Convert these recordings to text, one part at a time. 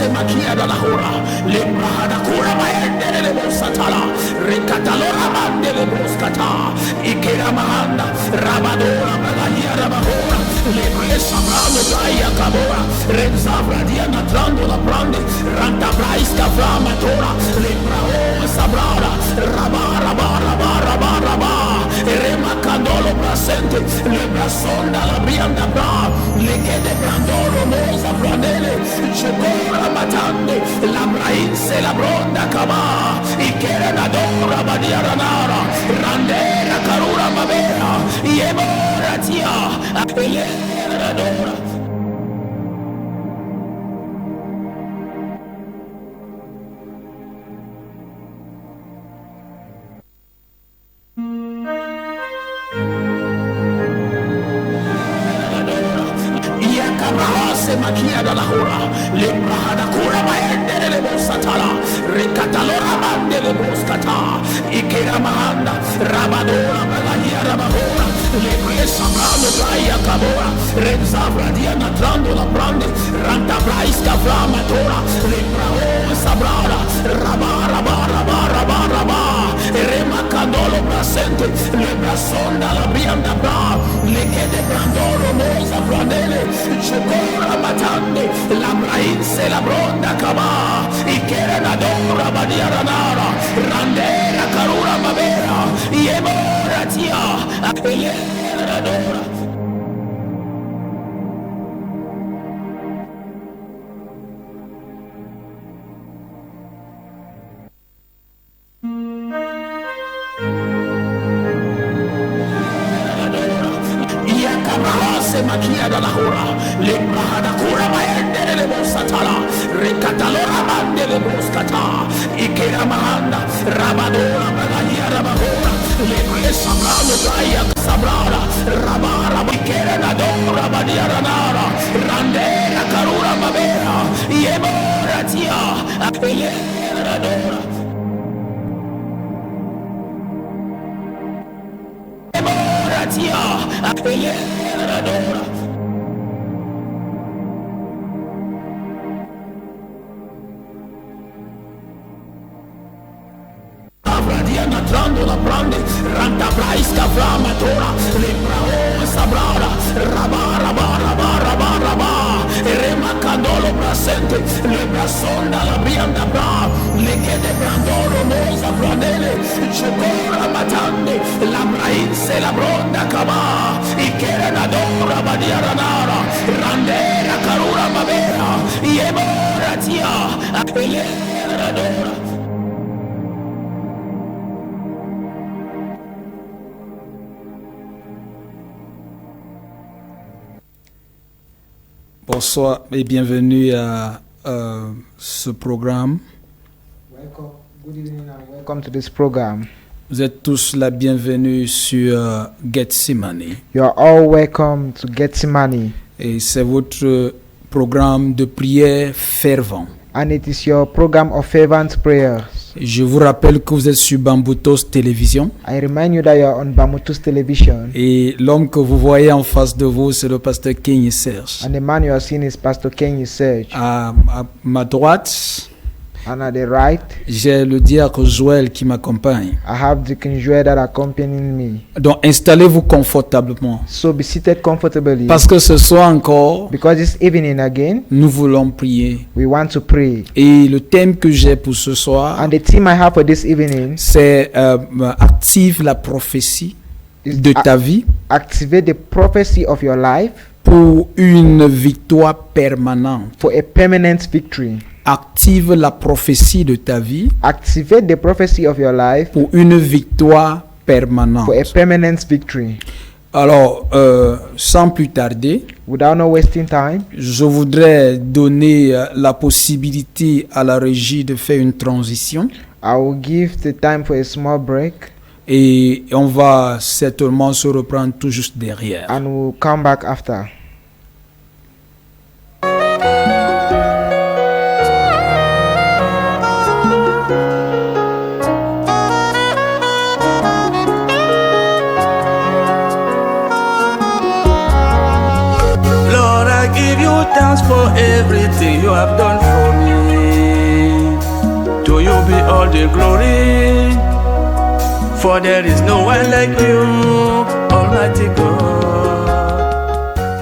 makia da la hora. Le brada kura maende le bosatala. Ricatalora mande le boscata. Ikera mahanda. Rabadora bagania rabahora. Le presa brado gaia cabora. Renza bradiana trando la brande. Ranta braisca flamatora. Le brao sabrada. Rabara bara bara bara bara. Rema candolo brasente. Le brasonda la brianda bra. Le chiede brandoro mosa brandele. Cegora matande. La brainse la bronda cava. Ikera nadora badiara nara. Randera carura mavera. Yemora tia. Elera nadora. Makia da la hora, le brada cura maende le bosatala, ricatalora mande le boscata, ikera mahanda, rabadora bagania rabahora, le presa brado gaia cabora, renza bradiana trando la brande, ranta braisca flamatora, le brao sabrada, rabara bara bara bara bara, rema candolo brasente, le brasonda la brianda bra, le chiede brandoro mosa brandele, cegora matande, la brainse la bronda cava, ikera nadora badiara nara, randera carura mavera, yemora tia, elera nadora. Makia da la hora, le brada cura maende le bosatala, ricatalora mande le boscata, ikera mahanda, rabadora bagania rabahora, le presa brado gaia sabrada, rabara ikera nadora badiara nara, randera carura mavera, yemora tia, elera nadora. Yemora tia, elera nadora. La brande, ranta braisca flamatora, le brao sabrada, rabara bara bara bara bara, rema candolo brasente, le brasonda la brianda bra, le chiede brandoro mosa brandele, cegora matande, la brainse la bronda cava, ikera nadora badiara nara, randera carura mavera, yemora tia, elera nadora. Bonsoir et bienvenue à ce programme. Good evening and welcome to this program. Vous êtes tous la bienvenue sur Gethsemane. You are all welcome to Gethsemane. Et c'est votre programme de prière fervent. And it is your program of fervent prayers. Je vous rappelle que vous êtes sur Bambutos Télévision. I remind you that you are on Bambutos Television. Et l'homme que vous voyez en face de vous, c'est le pasteur Kenny Serge. And the man you are seeing is Pastor Kenny Serge. À ma droite, and at the right, j'ai le diacre Joël qui m'accompagne. I have Deacon Joel that accompanying me. Donc installez-vous confortablement. So be seated comfortably. Parce que ce soir encore, because this evening again, nous voulons prier. We want to pray. Et le thème que j'ai pour ce soir, and the theme I have for this evening, c'est active la prophétie de ta vie. Activate the prophecy of your life. Pour une victoire permanente. For a permanent victory. Active la prophétie de ta vie. Activate the prophecy of your life. Pour une victoire permanente. For a permanent victory. Alors, sans plus tarder, without no wasting time, je voudrais donner la possibilité à la régie de faire une transition. I will give the time for a small break. Et on va certainement se reprendre tout juste derrière. And we'll come back after. Lord, I give you thanks for everything you have done for me. all the glory, for there is no one like you, Almighty God.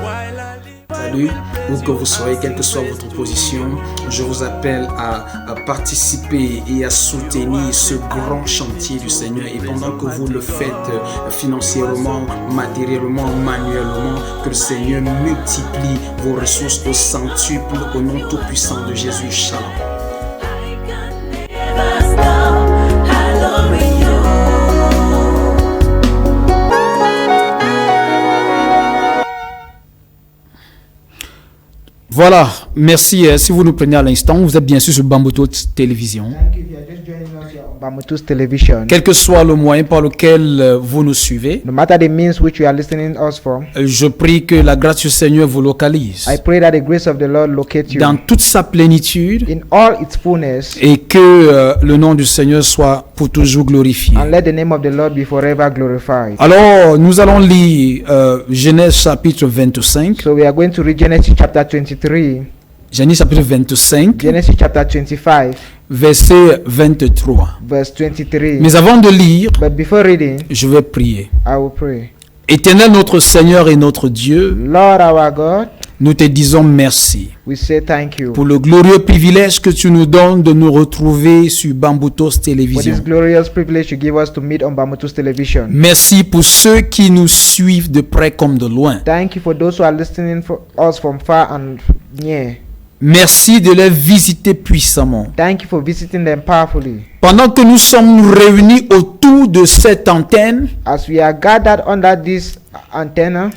While I live, Salut, où que vous soyez, quelle que soit votre position, je vous appelle à participer et à soutenir ce grand chantier du Seigneur. Et pendant que vous le faites financièrement, matériellement, manuellement, que le Seigneur multiplie vos ressources au centuple, au nom tout puissant de Jésus. Shalom. Voilà, merci. Si vous nous prenez à l'instant, vous êtes bien sûr sur Bambuto Télévision. Thank you if you are just joining us here on Bambutus Television. Quel que soit le moyen par lequel vous nous suivez, No matter the means which you are listening us from, je prie que la grâce du Seigneur vous localise I pray that the grace of the Lord locate you dans toute sa plénitude in all its fullness, et que le nom du Seigneur soit pour toujours glorifié. and let the name of the Lord be forever glorified. Alors, nous allons lire Genèse chapitre 25. So we are going to read Genesis chapter 23, Genèse chapitre 25, Genesis chapter 25, verset 23. verse 23. Mais avant de lire, But before reading, je vais prier. I will pray. Éternel notre Seigneur et notre Dieu, Lord our God, nous te disons merci we say thank you pour le glorieux privilège que tu nous donnes de nous retrouver sur Bambutos for this Télévision. glorious privilege you give us to meet on Bambutus Television. Merci pour ceux qui nous suivent de près comme de loin. Thank you for those who are listening for us from far and near. Merci de les visiter puissamment. Thank you for visiting them powerfully. Pendant que nous sommes réunis autour de cette antenne, As we are gathered under this antenna,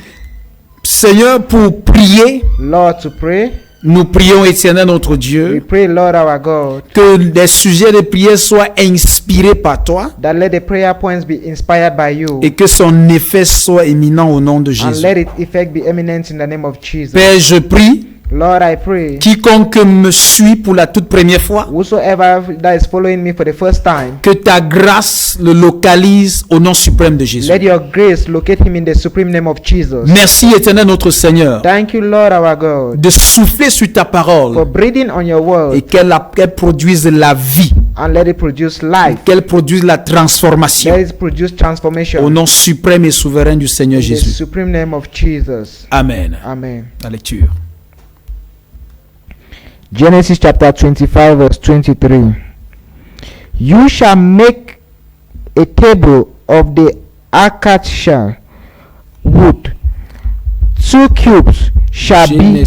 Seigneur, pour prier, Lord, to pray, nous prions, Éternel notre we Dieu, pray, Lord our God, que les sujets de prière soient inspirés par toi that let the prayer points be inspired by you, et que son effet soit éminent au nom de and Jésus. let its effect be eminent in the name of Jesus. Père, je prie, Lord, I pray, quiconque me suit pour la toute première fois, whosoever that is following me for the first time, que ta grâce le localise au nom suprême de Jésus. let your grace locate him in the supreme name of Jesus. Merci, Éternel notre Seigneur, Thank you, Lord our God, de souffler sur ta for parole breathing on your et word, qu'elle produise la vie, and let it produce life, qu'elle produise la transformation let it produce au transformation, nom suprême et souverain du Seigneur in the Jésus. supreme name of Jesus. Amen. Amen. La lecture. Genesis chapter 25 verse 23. You shall make a table of the acacia wood. 2 cubes shall be.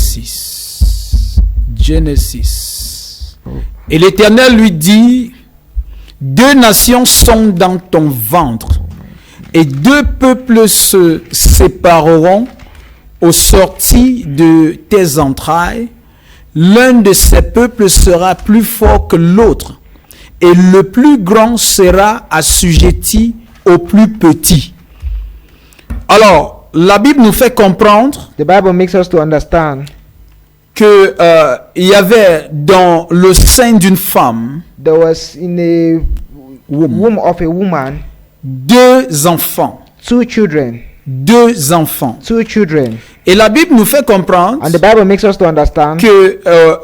Genesis. Et l'Éternel lui dit, 2 nations sont dans ton ventre, et 2 peuples se sépareront aux sorties de tes entrailles. L'un de ces peuples sera plus fort que l'autre, et le plus grand sera assujetti au plus petit. Alors, la Bible nous fait comprendre The Bible makes us to understand que il y avait dans le sein d'une femme there was in a womb of a woman 2 enfants. 2 children. 2 enfants. 2 children. Et la Bible nous fait comprendre And the Bible makes us to understand que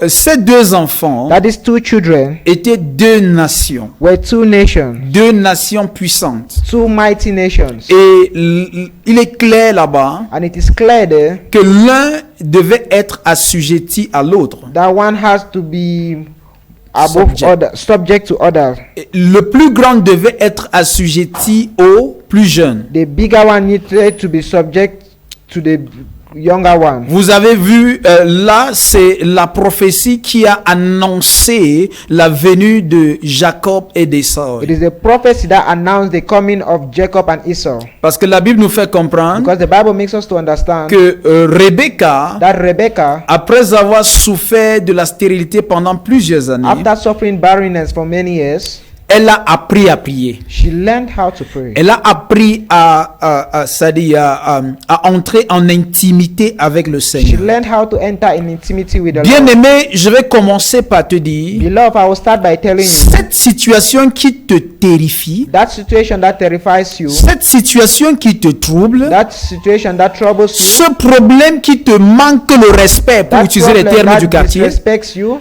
ces 2 enfants that these 2 children étaient 2 nations. were 2 nations, 2 nations puissantes. 2 mighty nations. Et il est clair là-bas And it is clear there que l'un devait être assujetti à l'autre. that one has to be above Subject. other, subject to others. Le plus grand devait être assujetti au plus jeune. The bigger one needed to be subject to the younger one. Vous avez vu, là, c'est la prophétie qui a annoncé la venue de Jacob et d'Ésaü. It is a prophecy that announced the coming of Jacob and Esau. Parce que la Bible nous fait comprendre Because the Bible makes us to understand que Rebecca, that Rebecca, après avoir souffert de la stérilité pendant plusieurs années, after suffering barrenness for many years, elle a appris à prier. she learned how to pray. Elle a appris à entrer en intimité avec le She Seigneur. learned how to enter in intimity with the Bien Lord. aimé, je vais commencer par te dire, Beloved, I will start by telling you cette situation qui te terrifie, that situation that terrifies you, cette situation qui te trouble, that situation that troubles you, ce problème qui te manque le respect, pour that utiliser les problem termes that du quartier, disrespects you,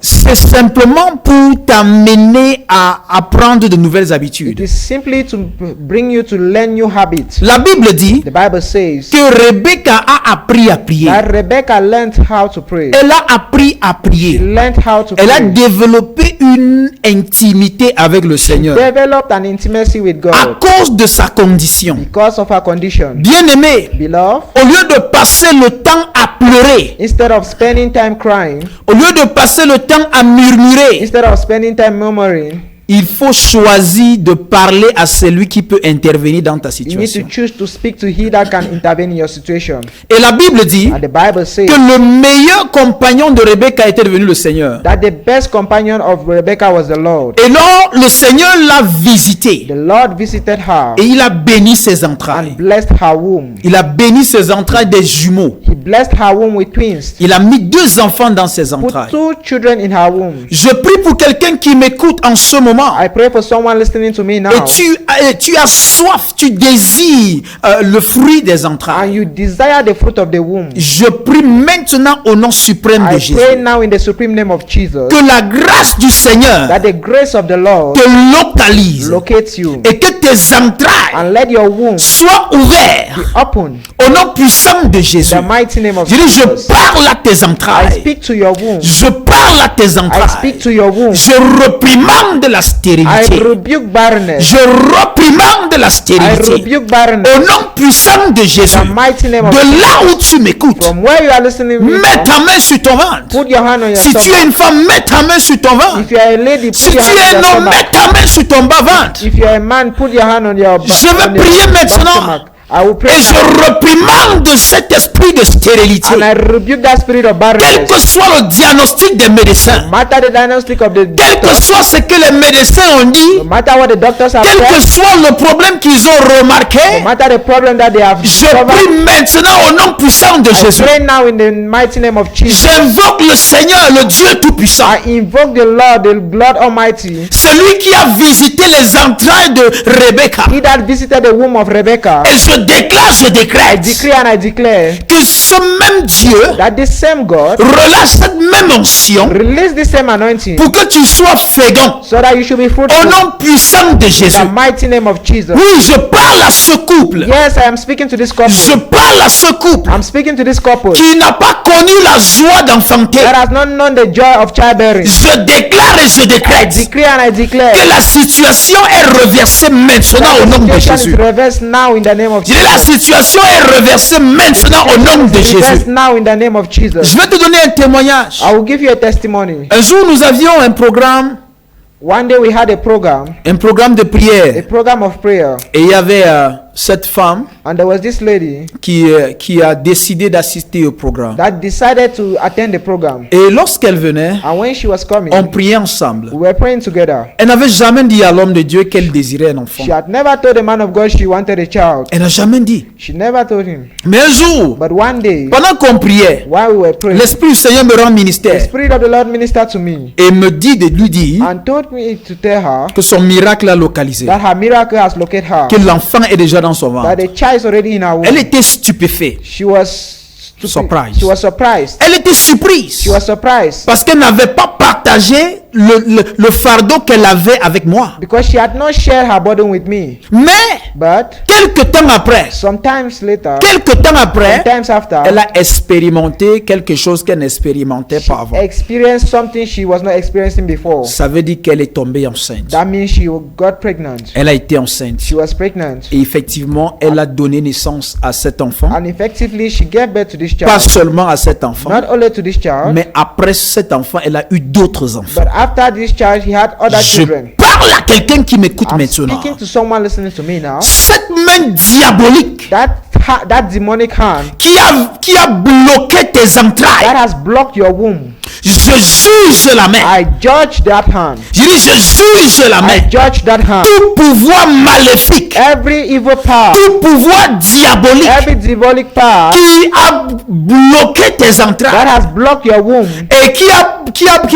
c'est simplement pour t'amener à apprendre de nouvelles It habitudes. is simply to bring you to learn new habits. La Bible dit The Bible says que Rebecca a appris à prier. that Rebecca learned how to pray. Elle a appris à She prier. learned how to Elle a pray. développé une intimité avec le Seigneur Developed an intimacy with à God cause de sa condition. because of her condition. Bien-aimé, Beloved, au lieu de passer le temps à pleurer, instead of spending time crying, au lieu de passer le temps à murmurer, instead of spending time murmuring, il faut choisir de parler à celui qui peut intervenir dans ta you need to situation. choose to speak to he that can intervene in your situation. Et la Bible dit And the Bible says que le meilleur compagnon de Rebecca était devenu le Seigneur. that the best companion of Rebecca was the Lord. Et alors, le Seigneur l'a visitée The Lord visited her et il a béni ses entrailles. and blessed her womb. Il a béni ses entrailles des jumeaux. He blessed her womb with twins. Il a mis 2 enfants dans ses Put entrailles. 2 children in her womb. Je prie pour quelqu'un qui m'écoute en ce moment. I pray for someone listening to me now. Et tu as soif, tu désires le fruit des And entrailles. you desire the fruit of the womb. Je prie maintenant au nom suprême de I Jésus pray now in the supreme name of Jesus que la grâce du Seigneur that the grace of the Lord te localise locates you et que tes entrailles and let your womb soient ouvertes open au nom puissant de Jésus. in the mighty name of Je dis, je Jesus. parle à tes I entrailles. speak to your womb. Je parle à tes I speak entrailles. to your womb. Je reprimande la I stérilité. rebuke barrenness. Je reprimande la I stérilité. rebuke barrenness. Au nom puissant de Jésus. In the mighty name of De là où tu m'écoutes, From where you are listening to me mets from, ta main sur ton ventre. put your hand on your Si tu es stomach. une femme, mets ta main sur ton ventre. If you are a lady, Si put tu your hand es on un your homme, stomach. mets ta main sur ton bas-ventre. If you are a man, put your hand on your Je vais on your prier maintenant. stomach. I will pray Et je reprimande cet esprit de stérilité. and I rebuke that spirit of Quel barrenness. que soit le diagnostic des médecins, No matter the diagnostic of the quel que doctor, soit ce que les médecins ont no dit, matter what the doctors have quel que said, soit le problème qu'ils ont no remarqué, matter the problem that they have je discovered, prie maintenant au nom puissant de I Jésus. pray now in the mighty name of Jesus. J'invoque le Seigneur, le Dieu Tout-Puissant, I invoke the Lord, the Lord Almighty, celui qui a visité les entrailles de Rebecca. he that visited the womb of Rebecca. Et je déclare, je I décrète decree and I declare que ce même Dieu that this same God relâche cette même onction release this same anointing pour que tu sois fécond so that you should be au fruitful. nom puissant de In Jésus. the mighty name of Jesus. Oui, je parle à ce couple. Yes, I am speaking to this couple. Je parle à ce couple I'm speaking to this couple qui n'a pas connu la joie d'enfanter. that has not known the joy of childbearing. Je déclare et je I décrète decree and I declare que la situation est reversée maintenant au nom de the situation Jésus. is reversed now in the name of Je dis la Jesus. situation est reversée maintenant au nom de Reversed Jésus. now in the name of Jesus. Je vais te donner un témoignage. I will give you a testimony. Un jour, nous avions un programme One day we had a program de a prière. program of prayer, Et il y avait cette femme and there was this lady qui a décidé d'assister au programme. that decided to attend the program. Et lorsqu'elle venait, And when she was coming, on priait ensemble. we were praying together. Elle n'avait jamais dit à l'homme de Dieu qu'elle désirait un enfant. She had never told the man of God she wanted a child. Elle n'a jamais dit. She never told him. Mais un jour, But one day, pendant qu'on priait, while we were praying, l'Esprit du Seigneur me rend the ministère Spirit of the Lord ministered to me et me dit de lui dire and told me to tell her que son miracle a localisé, that her miracle has located her, que l'enfant est déjà dans son that ventre. the child is already in her womb. Elle était stupéfaite. She was Surprised. She was surprised. Elle était surprise She was surprised parce qu'elle n'avait pas partagé le fardeau qu'elle avait avec moi. because she had not shared her burden with me. Mais But quelque temps après, sometimes after, elle a expérimenté quelque chose qu'elle n'expérimentait she pas avant. experienced something she was not experiencing before. Ça veut dire qu'elle est tombée enceinte. That means she got pregnant. Elle a été enceinte. She was pregnant. Et effectivement, elle a donné naissance à cet enfant. And effectively, she gave birth to this Pas child. seulement à cet enfant, Not only to this child, mais après cet enfant, elle a eu d'autres enfants. but after this child, he had other Je children. parle à quelqu'un qui m'écoute I'm maintenant. speaking to someone listening to me now. Cette main diabolique That demonic hand qui a bloqué tes that entrailles, has blocked your womb, je juge la main. I judge that hand. Je dis, je juge la I main. judge that hand. Tout pouvoir maléfique, Every evil power, tout pouvoir diabolique every demonic power qui a bloqué tes that entrailles has blocked your womb et qui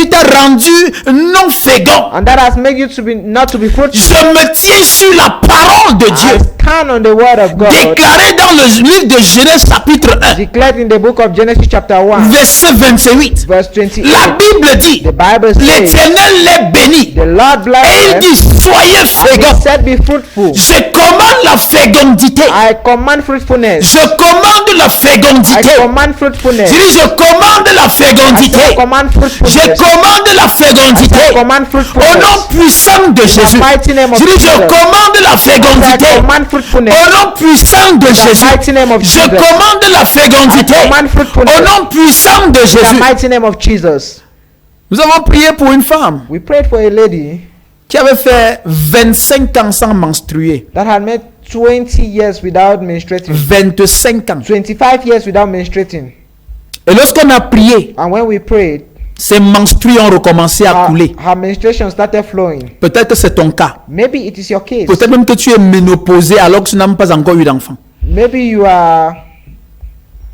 t'a rendu non fécond. and that has made you to be not to be fruitful. Je me tiens sur la parole de I Dieu stand on the word of God, déclarée dans le livre de Genèse chapitre 1, declared in the book of Genesis chapter 1, verset 28. verse 28. 28. La Bible dit, The Bible says, l'Éternel les bénit. the Lord Et bless il them. dit, soyez And he féconds. said, be fruitful. Je commande la fécondité. I command fruitfulness. Je commande la I fécondité. command fruitfulness. Je dis, je commande la I fécondité. command Je fruitfulness. commande la fécondité. I command Au fruitfulness. nom puissant de Jésus. mighty name of Je dis, je Jesus. commande la I fécondité. command fruitfulness. Au nom puissant de Jésus. mighty name of Je Jesus. commande la fécondité. I command fruitfulness. Au nom puissant de In the Jésus. mighty name of Jesus. Nous avons prié pour une femme We prayed for a lady qui avait fait 25 ans sans menstruer. that had made 20 years without menstruating. 25 ans. 25 years without menstruating. Et lorsqu'on a prié, And when we prayed, ces menstrues ont recommencé à couler. her menstruation started flowing. Peut-être que c'est ton cas. Maybe it is your case. Peut-être même que tu es ménopausé alors que tu n'as même pas encore eu d'enfant. Maybe you are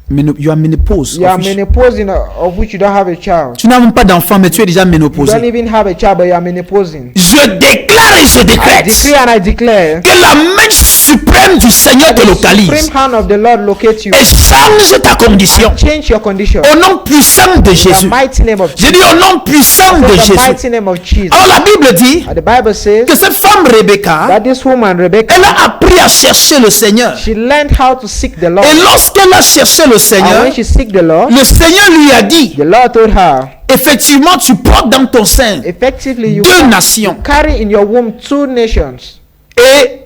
Ménopause. menopausing, of which you don't have a child. Tu n'as même pas d'enfant, mais tu es déjà You don't ménopausé. even have a child, but you are menopausing. Je déclare et je I décrète decree and I declare que la main suprême du Seigneur te the localise supreme hand of the Lord locate you. et change ta condition. Change your condition. Au nom puissant de In the Jésus. mighty name of J'ai Jesus. dit au nom puissant de In the Jésus. mighty name of Jesus. Alors la Bible dit And the Bible says que cette femme Rebecca, that this woman, Rebecca, elle a appris à chercher le Seigneur. she learned how to seek the Lord. Et lorsqu'elle a cherché le And Seigneur, when she seek the Lord, le Seigneur lui a dit, the Lord told her, effectivement, tu portes dans ton sein effectively, you deux nations. carry in your womb 2 nations. Et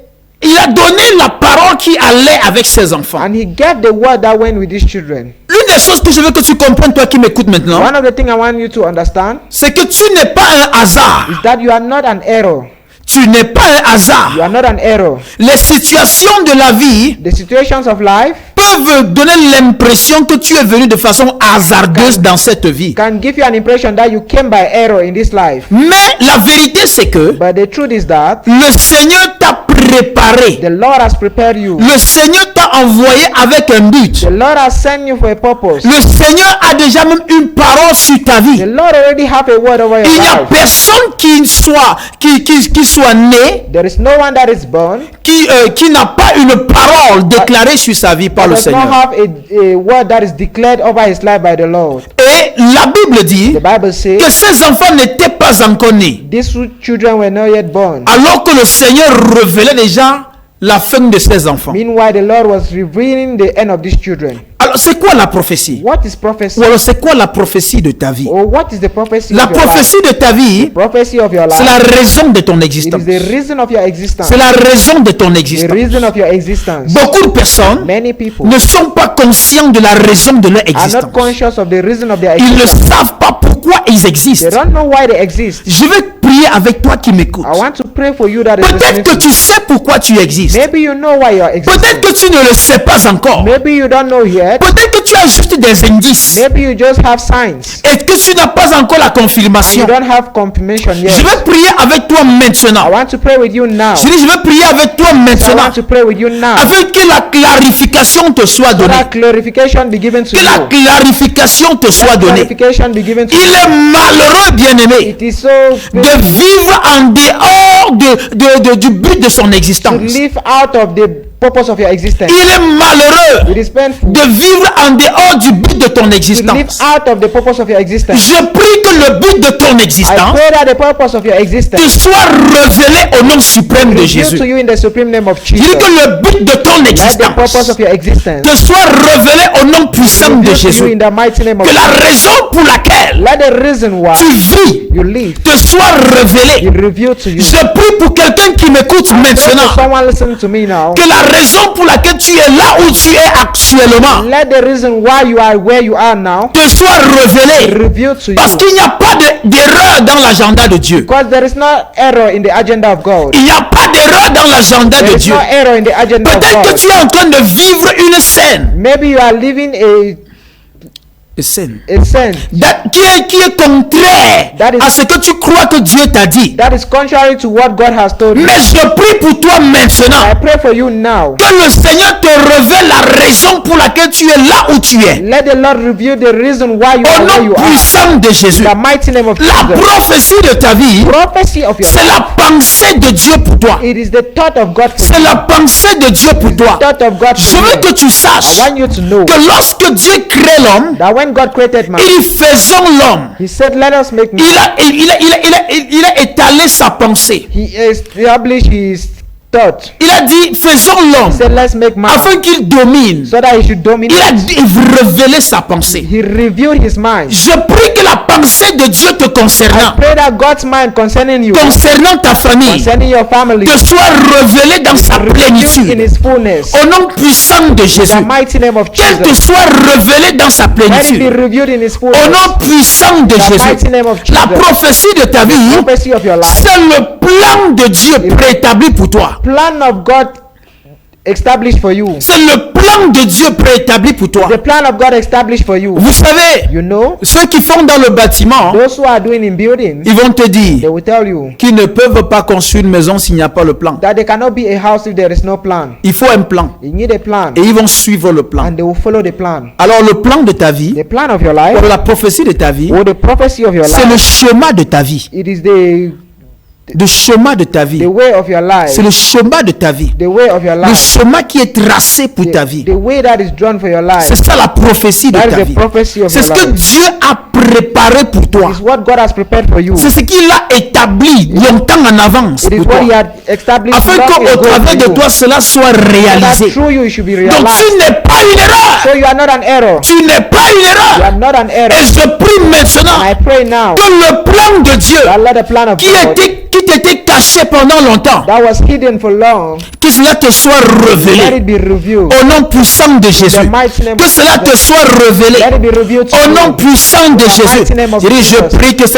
il a donné la parole qui allait avec ses enfants. And he gave the word that went with these children. L'une des choses que je veux que tu comprennes, toi qui m'écoutes maintenant, One of the things I want you to understand c'est que tu n'es pas un hasard. is that you are not an error. Tu n'es pas un hasard. You are not an error. Les situations de la vie The situations of life peuvent donner l'impression que tu es venu de façon hasardeuse dans cette vie. can give you an impression that you came by error in this life. Mais la vérité, c'est que But the truth is that le Seigneur t'a préparé. the Lord has prepared you. Le Seigneur t'a envoyé avec un but. The Lord has sent you for a purpose. Le Seigneur a déjà même une parole sur ta vie. The Lord already have a word over your Il n'y a life. personne qui soit né, There is no one that is born qui n'a pas une parole déclarée sur sa vie par that le does not Seigneur. have a word that is declared over his life by the Lord. Et la Bible dit The Bible says que ces enfants n'étaient pas encore nés, these 2 children were not yet born. alors que le Seigneur révélait déjà la fin de ses enfants. Meanwhile, the Lord was revealing the end of these children. Alors c'est quoi la prophétie? What is prophecy? Ou alors c'est quoi la prophétie de ta vie? Or what is the prophecy La of your life? prophétie de ta vie, Prophecy of your c'est life. la raison de ton It existence. is the reason of your existence. C'est la raison de ton The existence. reason of your existence. Beaucoup de personnes Many people ne sont pas conscients de la raison de leur are existence. not conscious of the reason of their Ils ne existence. savent pas pourquoi ils They existent. don't know why they exist. Je vais prier avec toi qui m'écoutes. I want to pray for you that is listening Peut-être que to tu sais pourquoi tu existes. Maybe you know why you are Peut-être existing. que tu ne le sais pas encore. Maybe you don't know yet. Peut-être que tu as juste des indices Maybe you just have signs. et que tu n'as pas encore la And you confirmation. don't have confirmation Je yet. vais prier avec toi I maintenant. want to pray with you now. Je dis, je vais prier avec toi I maintenant want to pray with you now. afin que la clarification te soit So donnée. that clarification be given to Que la you. clarification te soit donnée. Clarification be given to Il you. est malheureux, bien-aimé, It is so de vivre en dehors du but de son to existence. live out of the purpose of your existence. Il est malheureux It is painful de vivre en dehors du but de ton to live existence. out of the purpose of your existence. Je prie que le but de ton I existence pray that the purpose of your te existence soit révélé au nom suprême de revealed Jésus. to you in the supreme name of Je dis Jesus. que le but de ton Let the purpose existence of your existence te soit révélé au nom puissant de revealed to you Jésus. in the mighty name of Que la Jesus. raison pour laquelle Let the reason why tu vis you live te soit be révélée. revealed to you. Je prie pour quelqu'un qui m'écoute Pray for maintenant. someone listening to me now. Que la raison pour laquelle tu es là où tu es actuellement Let the reason why you are where you are now te soit révélée. be revealed to Parce you. qu'il n'y a pas d'erreur dans l'agenda de Dieu. Because there is no error in the agenda of God. Il n'y a pas d'erreur dans l'agenda There de is Dieu. no error in the agenda of Peut-être que God. tu es en train de vivre une scène. Maybe you are living a Scène. sense Qui est contraire That is- à ce que tu crois que Dieu t'a dit. that is contrary to what God has told you. Mais je prie pour toi maintenant. I pray for you now. Que le Seigneur te révèle la raison pour laquelle tu es là où tu es. Let the Lord reveal the reason why you Au are where nom you are. puissant de Jésus. The mighty name of La Jesus. prophétie de ta vie, Prophecy of your c'est la pensée de Dieu pour toi. It is the thought of God for C'est you. la pensée de Dieu pour toi. Thought of God Je for veux you. que tu I saches want you to know que lorsque Dieu crée l'homme, that when when God created man, Il dit faisons l'homme. he said, let us make man. Il a étalé sa pensée. He established his thought. Il a dit faisons l'homme He said, let's make man afin qu'il domine. so that he should Il a dominate. révélé sa pensée. He revealed his mind. Je prie que la pensée de Dieu te I concernant, pray that God's mind concerning you, concernant ta famille, concerning your family, te soit révélée dans sa revealed in plénitude. his fullness. Au nom puissant de In Jésus, the mighty name of qu'elle te Jesus. soit révélée dans sa Let it be plénitude. revealed in his Au fullness. nom puissant de In the mighty Jésus, name of la Jesus. prophétie de ta vie, Prophecy of your life. c'est le plan de Dieu préétabli pour toi. Plan of God established for you. C'est le plan de Dieu préétabli pour toi. The plan of God established for you. Vous savez, You know, ceux qui font dans le bâtiment, those who are doing in buildings, ils vont te they dire will tell you qu'ils ne peuvent pas construire une maison s'il n'y a pas le plan. that there cannot be a house if there is no plan. Il faut un plan. You need a plan, Et ils vont suivre le plan. and they will follow the plan. Alors le plan de ta vie, The plan of your life, ou la prophétie de ta vie, or the prophecy of your c'est le life, chemin de ta vie. it is the Le chemin de ta vie. way of your life, C'est le chemin de ta vie. the way of your Le life, chemin qui est tracé pour ta vie. the way that is drawn for your life. C'est ça la prophétie de That ta is vie. the prophecy of C'est your ce que life. Dieu a préparé pour toi. It is what God has prepared for you. C'est ce qu'il a établi longtemps en avance It is pour what He toi. had established Afin long qu'au ago travers for de you. toi cela soit So that réalisé. through you, it should be Donc realized. tu n'es pas une erreur. So you are not an error. Tu n'es pas une You are erreur. not an error. Et je prie And maintenant I pray now que le plan de Dieu that let the plan of qui God t'était caché pendant longtemps, that was hidden for long, que cela te soit let révélé. it be revealed. Au nom puissant de Jésus. In the mighty name Que of cela te Jesus. soit révélé. Let it be revealed to Au nom you. puissant de In the Jésus. mighty name of Je dis, je Jesus. prie que ce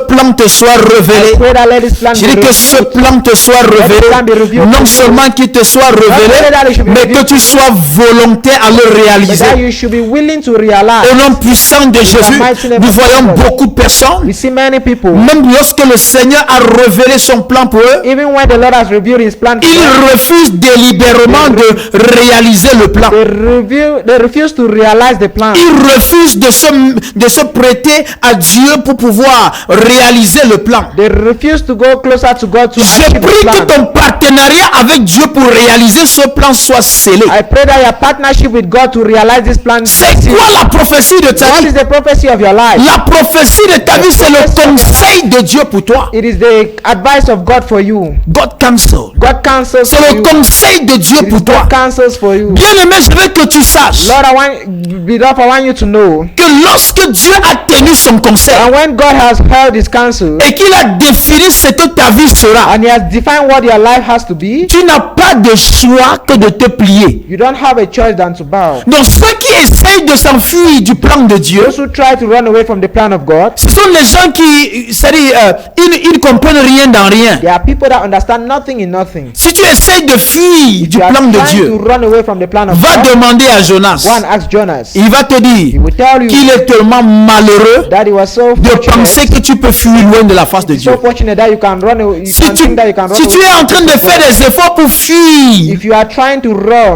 plan te soit I révélé. pray that let this plan Je be dis que ce revealed. plan te soit plan be révélé. revealed Non to you. seulement qu'il te soit Not only that it révélé, should be mais que revealed tu to you, sois volontaire à le but that réaliser. you should be willing to realize. Au nom puissant de Jésus, mighty name nous of voyons Jesus. beaucoup de personnes, We see many people, même lorsque le Seigneur a révélé son plan pour eux, even when the Lord has revealed His plan, ils refusent délibérément de réaliser le plan. they refuse to realize the plan. Ils refusent de se prêter à Dieu pour pouvoir réaliser le plan. They refuse to go closer to God to Je achieve prie the que plan. ton partenariat avec Dieu pour réaliser ce plan soit scellé. I pray that your partnership with God to realize this plan. C'est quoi la prophétie de ta What vie? is the prophecy of your life? La prophétie de ta vie, c'est le conseil de Dieu pour toi. It is the advice of God for you. God counsel. God counsels C'est for le you. conseil de Dieu It pour is toi. God counsels for you. Bien-aimé, je veux que tu saches Lord, I want you to know que lorsque Dieu a tenu son conseil and when God has held His counsel et qu'il a défini ce que ta vie sera, and He has defined what your life has to be, tu n'as pas de choix que de te plier. you don't have a choice than to bow. Donc ceux qui essayent de s'enfuir du plan de Dieu, Those who try to run away from the plan of God, ce sont les gens qui, c'est-à-dire, ils ne comprennent rien dans rien. there are people that understand nothing in nothing. Si tu essayes de fuir du You are plan de trying Dieu, to run away from the plan of va God. demander à Jonas. Go and ask Jonas. Il va te He dire will tell you qu'il est tellement malheureux that he was so de penser fortunate. que tu peux fuir loin de la face de Dieu. So fortunate that you can run away. You Si can tu, think that you can run si tu away es en from train de the faire des efforts pour fuir If you are trying to run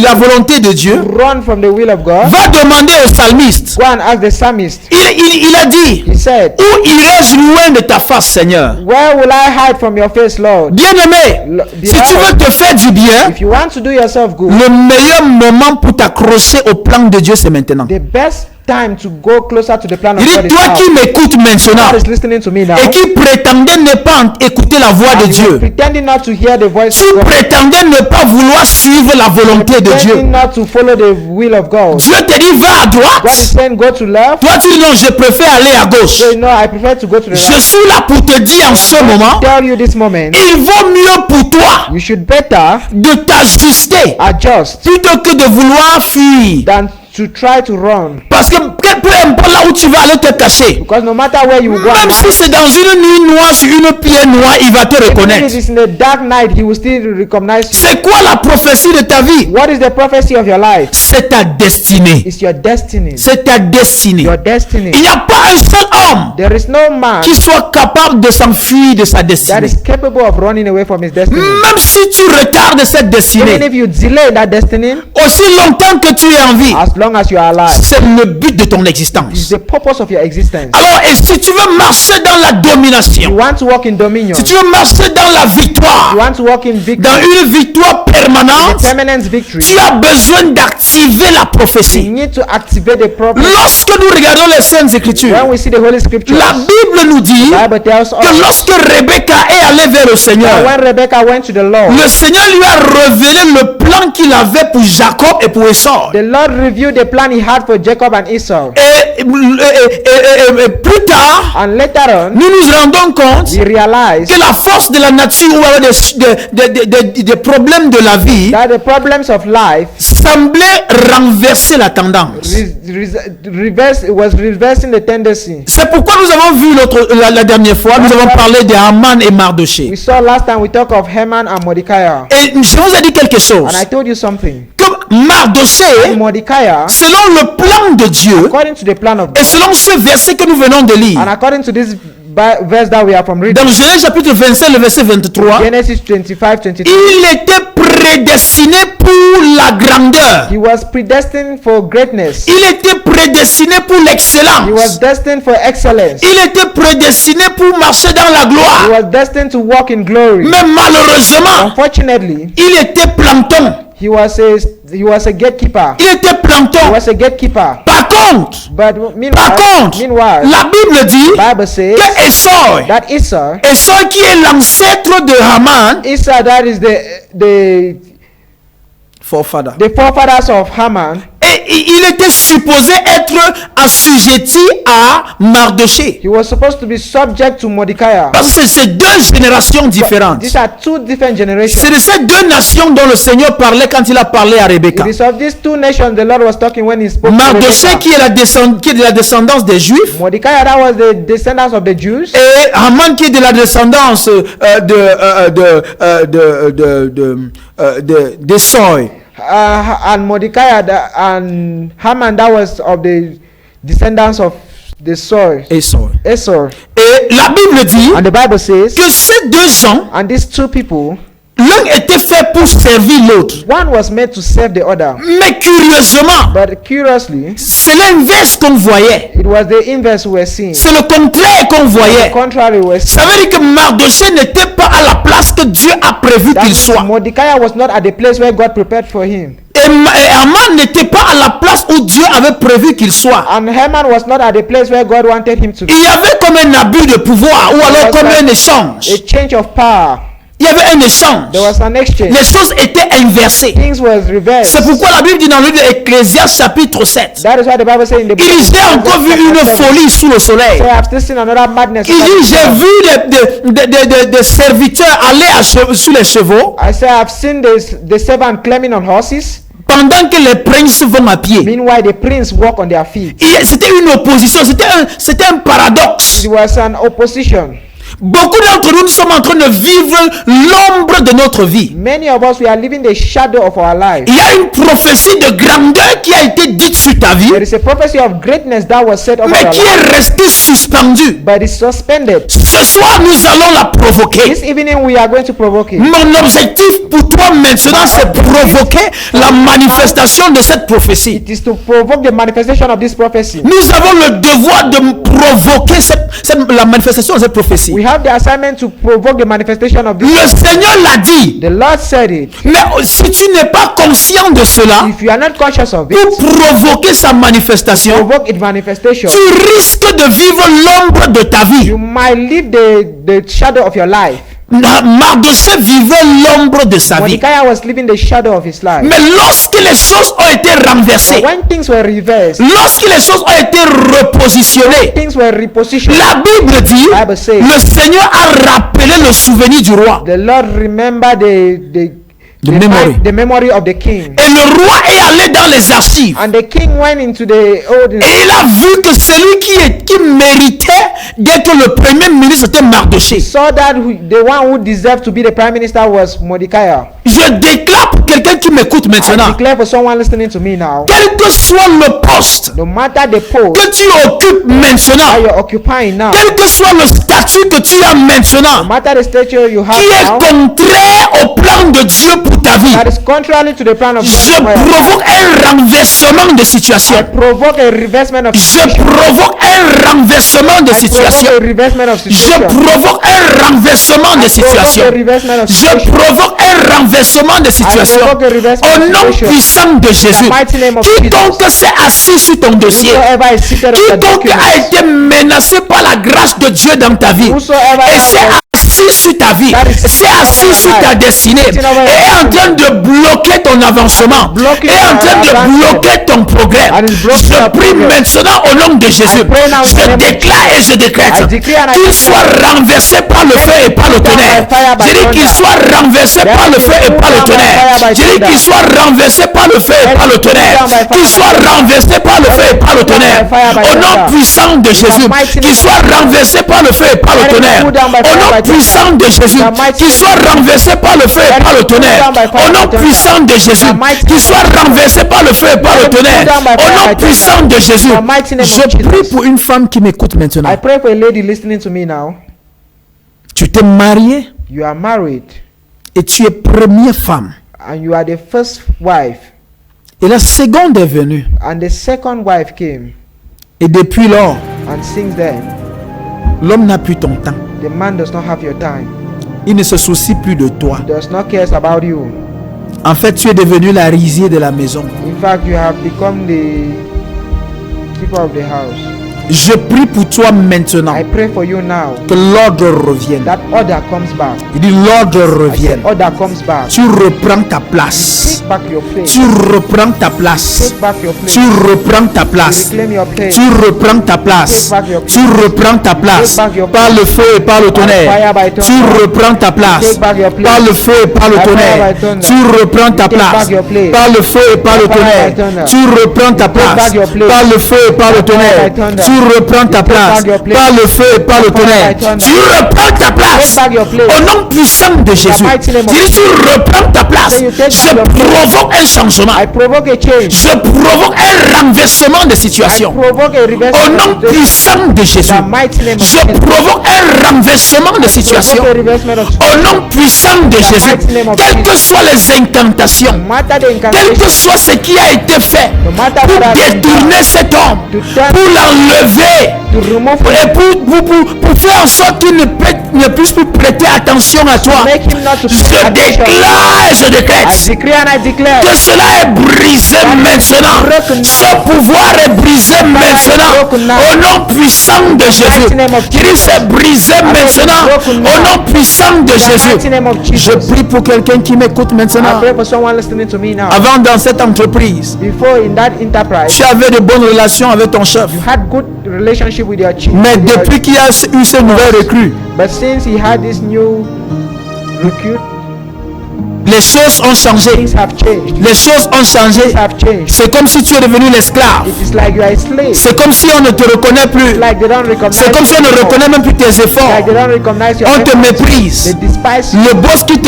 la volonté de Dieu, from the will of God, va demander au psalmiste. go and ask the psalmist. Il a dit, He said, où irai-je loin de ta face, Seigneur? where will I hide from your face, Lord? Bien-aimé, si tu veux te faire du bien, If you want to do yourself good, le meilleur moment pour t'accrocher au plan de Dieu, c'est maintenant. the best time to go closer to the plan of Il God dit, is toi now. qui m'écoutes maintenant God is listening to me now. et qui prétendais ne pas écouter la voix de And you are Dieu, pretending not to hear the voice tu of God. prétendais ne pas vouloir suivre la volonté de Dieu. Pretending not to follow the will of God. Dieu te dit, va à God is droite. saying go to left. Toi, tu dis non, je préfère aller à gauche. So no, I prefer to go to the Je right. suis là pour te dire en ce moment, Tell you this moment, il vaut mieux pour toi you should better de t'ajuster adjust plutôt que de vouloir fuir. than to try to run. Parce que peu importe là où tu vas aller te cacher, Because no matter where you go, même si c'est dans une nuit noire, sur une pierre noire, il va te even if reconnaître. it is in the dark night, he will still recognize you. C'est quoi la prophétie de ta vie? What is the prophecy of your life? C'est ta destinée. It's your destiny. C'est ta destinée. Your destiny. Il n'y a pas un seul homme There is no man qui soit capable de s'enfuir de sa that destinée. is capable of running away from his destiny. Même si tu retardes cette Even destinée, if you delay that destiny, aussi longtemps que tu es en vie, as long as you are alive, c'est le but de ton it's existence. the purpose of your existence. Alors, et si tu veux marcher dans la You domination, want to walk in dominion. si tu veux marcher dans la victoire, You want to walk in dans victory, une victoire in permanente, permanent victory. tu as besoin d'activer la You prophétie. need to activate the prophet. Lorsque nous regardons les Saintes Écritures, When we see the Holy Scriptures, la Bible nous dit the Bible tells us que lorsque Rebecca est allée vers le that Seigneur, when Rebecca went to the Lord, le Seigneur lui a révélé le plan qu'il avait pour Jacob et pour Esau. the Lord reviewed the plan he had for Jacob and Esau. Et plus tard, And later on, nous nous rendons compte we realized que la force de la nature ou alors des problèmes de la vie that the problems of life semblait renverser la tendance. was reversing the tendency. C'est pourquoi nous avons vu la dernière fois, nous avons parlé de Haman et Mardoché. We saw last time we talked of Haman and Mordecai. Et je vous ai dit quelque chose. And I told you something. Que Mardoché, Mordecai, selon le plan de Dieu, according to the plan of et God, selon ce verset que nous venons de lire, and according to this verse that we are from reading, dans Genèse chapitre 27, le verset 23, Genesis 25:23, il était prédestiné pour la grandeur. he was predestined for greatness. Il était prédestiné pour He was l'excellence. destined for excellence. Il était prédestiné pour marcher dans la He gloire. was destined to walk in glory. Mais malheureusement, Unfortunately, il était plancton. he was a gatekeeper. Il était He plancton. was a gatekeeper. Par contre, But par contre, meanwhile, la Bible dit Bible says que Esau, that Esau qui est l'ancêtre de Haman, Esau, that is the forefather, forefathers of Haman, et il était supposé être assujetti à Mardoché. he was supposed to be subject to Mordecai. Parce que c'est deux générations différentes. These are two different generations. C'est de ces deux nations dont le Seigneur parlait quand il a parlé à Rebecca. It is of these two nations the Lord was talking when he spoke to Mardoché Rebecca. qui est de la descendance des Juifs, Mordecai, that was the descendants of the Jews, et Haman qui est de la descendance d'Esau. and Mordecai and Haman, that was of the descendants of the soil, Esau. Esau. Et la Bible dit And the Bible says, que ces deux gens, and these two people, l'un était fait pour servir l'autre. one was made to serve the other. Mais curieusement, But curiously, c'est l'inverse qu'on voyait. it was the inverse we were seeing. C'est le contraire qu'on The voyait. contrary we were Ça seeing. veut dire que Mardoché n'était pas à la place que Dieu a prévu That qu'il means soit. Mordecai was not at the place where God prepared for him. Et Haman n'était pas à la place où Dieu avait prévu qu'il soit. And Haman was not at the place where God wanted him to be. Il y avait comme un abus de pouvoir ou alors comme un échange. A change of power. Il y avait un échange. There was an exchange. Les choses étaient inversées. Things was reversed. C'est pourquoi la Bible dit dans le livre d'Ecclésias chapitre 7. That is why the Bible says in the book Il dit, j'ai encore vu une folie sous le soleil. So I have still seen another madness. Il dit, j'ai vu des serviteurs aller sous les chevaux I say I've seen the servant climbing on horses. pendant que les princes vont à pied. Meanwhile, the prince walk on their feet. C'était une opposition, c'était un paradoxe. It was an opposition. Beaucoup d'entre nous, nous sommes en train de vivre l'ombre de notre vie. Many of us, we are living the shadow of our life. Il y a une prophétie de grandeur qui a été dite sur ta vie, There is a prophecy of greatness that was set over mais your qui life, est restée suspendue. but it's suspended. Ce soir, nous allons la provoquer. This evening, we are going to provoke it. Mon objectif pour toi maintenant, c'est provoquer la manifestation de cette prophétie. It is to provoke the manifestation of this prophecy. Nous avons le devoir de provoquer la manifestation de cette prophétie. We have the assignment to provoke the manifestation of this. Le Seigneur l'a dit. The Lord said it. Mais si tu n'es pas conscient de cela, If you are not conscious of it, pour provoquer sa manifestation, provoke its manifestation. tu risques de vivre l'ombre de ta vie. You might live the shadow of your life. Mardoché vivait l'ombre de sa vie. Mordecai was living the shadow of his life. Mais lorsque les choses ont été renversées, When things were reversed, lorsque les choses ont été repositionnées, things were repositioned. la Bible dit, Bible says, le Seigneur a rappelé le souvenir du roi. The Lord remember the memory of the king. Et le roi est allé dans les archives. And the king went into the old. Et il a vu que celui qui méritait d'être le premier ministre était Mardoché. Saw that the one who deserved to be the prime minister was Mordecai. Je déclare pour quelqu'un quelqu'un qui m'écoute I maintenant, declare for someone listening to me now, quel que soit le poste no matter the post que tu occupes maintenant, that you're occupying now, quel que soit le statut que tu as no maintenant, matter the stature you have qui est now, contraire au plan de Dieu pour ta vie, that is contrary to the plan of God je for your life, provoque un renversement de I situation. provoke a reversement of Je situation. provoque un renversement de I situation. provoke a reversement of Je situation. provoque un renversement de I provoke situation. a reversement of Je situation. provoque un renversement de situation. provoke a reversement Au of nom situation. puissant de Jésus. The mighty name of Quiconque s'est assis sur ton dossier, Whosoever is seated on the quiconque a document, été menacé par la grâce de Dieu dans ta vie, whosoever et s'est assis sur ta vie, s'est assis sur ta destinée, et est en train de bloquer ton avancement, est en train de bloquer ton progrès. Je prie maintenant au nom de Jésus. Je déclare et je décrète qu'il soit renversé par le feu et par le tonnerre. Je dis qu'il soit renversé par le feu et par le tonnerre. Je dis qu'il soit renversé par le feu et par le tonnerre. Qu'il soit renversé par le feu et par le tonnerre. Au nom puissant de Jésus, qu'il soit renversé par le feu et par le tonnerre. Au nom puissant de Jésus, qu'il soit renversé par le feu et par le tonnerre. Au nom puissant de Jésus, qu'il soit renversé par le feu et par le tonnerre. Au nom puissant de Jésus, je prie pour une femme qui m'écoute maintenant. I pray for a lady listening to me now. Tu t'es marié You are married et tu es première femme. and you are the first wife, Et la seconde est venue. and the second wife came, Et depuis lors, and since then l'homme n'a plus ton temps. the man does not have your time. Il ne se soucie plus de toi. He does not care about you. En fait, tu es devenu la risier de la maison. In fact, you have become the keeper of the house. Je prie pour toi maintenant I pray for you now que l'ordre revienne. that order comes back. Il dit l'ordre I said revienne. order comes back. Tu reprends ta place. Take back your place. Tu reprends ta place. Take back your place. Tu reprends ta place. Reclaim your place. Tu reprends ta place. Take back your place. Tu reprends ta place. Take back your Par le feu et par le tonnerre. fire by thunder. Tu reprends ta place. Take back your place. Par le feu et par le By fire tonnerre. by thunder. Tu reprends ta Take place. back your place. Par le feu et par le By fire tonnerre. by thunder. Tu reprends ta Take back place. your place. Par le feu et par le By fire tonnerre. by thunder. Tu reprends ta Take place. back your place. Par le feu et par le By fire tonnerre. by thunder. Tu reprends ta place. Take back your place. Au nom puissant de Jésus. mighty name of Si tu reprends ta place, Say you take je back your place. provoque un changement. I provoke a change. Je provoque un renversement de I situation. provoke a Au reversal nom of situation. puissant de Jésus, The mighty name of je Jesus. provoque un renversement de situation. Provoke a reversal of Au nom puissant de Jésus, mighty name of quelles que soient les incantations, No matter the quel incantation, que soit ce qui a été fait no matter pour what has been détourner cet homme, to turn, pour l'enlever, to remove et pour faire en sorte qu'il ne puisse plus prêter attention à toi, make him not to je pay attention. déclare et je I décrète decree and I declare que cela est brisé maintenant. Ce pouvoir est brisé maintenant. Au nom puissant de Jésus. Je dis c'est brisé maintenant. Au nom puissant de in the Jésus. mighty name of Je Jesus. prie pour quelqu'un qui m'écoute I maintenant. pray for someone listening to me now. Avant dans cette entreprise, Before in that enterprise, tu avais de bonnes relations avec ton chef. you had good relationship with your chief. Mais with your- depuis qu'il y a eu ce nouvel recrue, But since he had this new recruit, les choses ont changé. things have changed. Les choses ont changé. Things have changed. C'est comme si tu es devenu l'esclave. It is like you are a slave. C'est comme si on ne te reconnaît plus. Like they don't recognize C'est comme si on ne you anymore. reconnaît même plus tes efforts. Like they don't recognize your On te efforts. méprise. They despise you. Le boss qui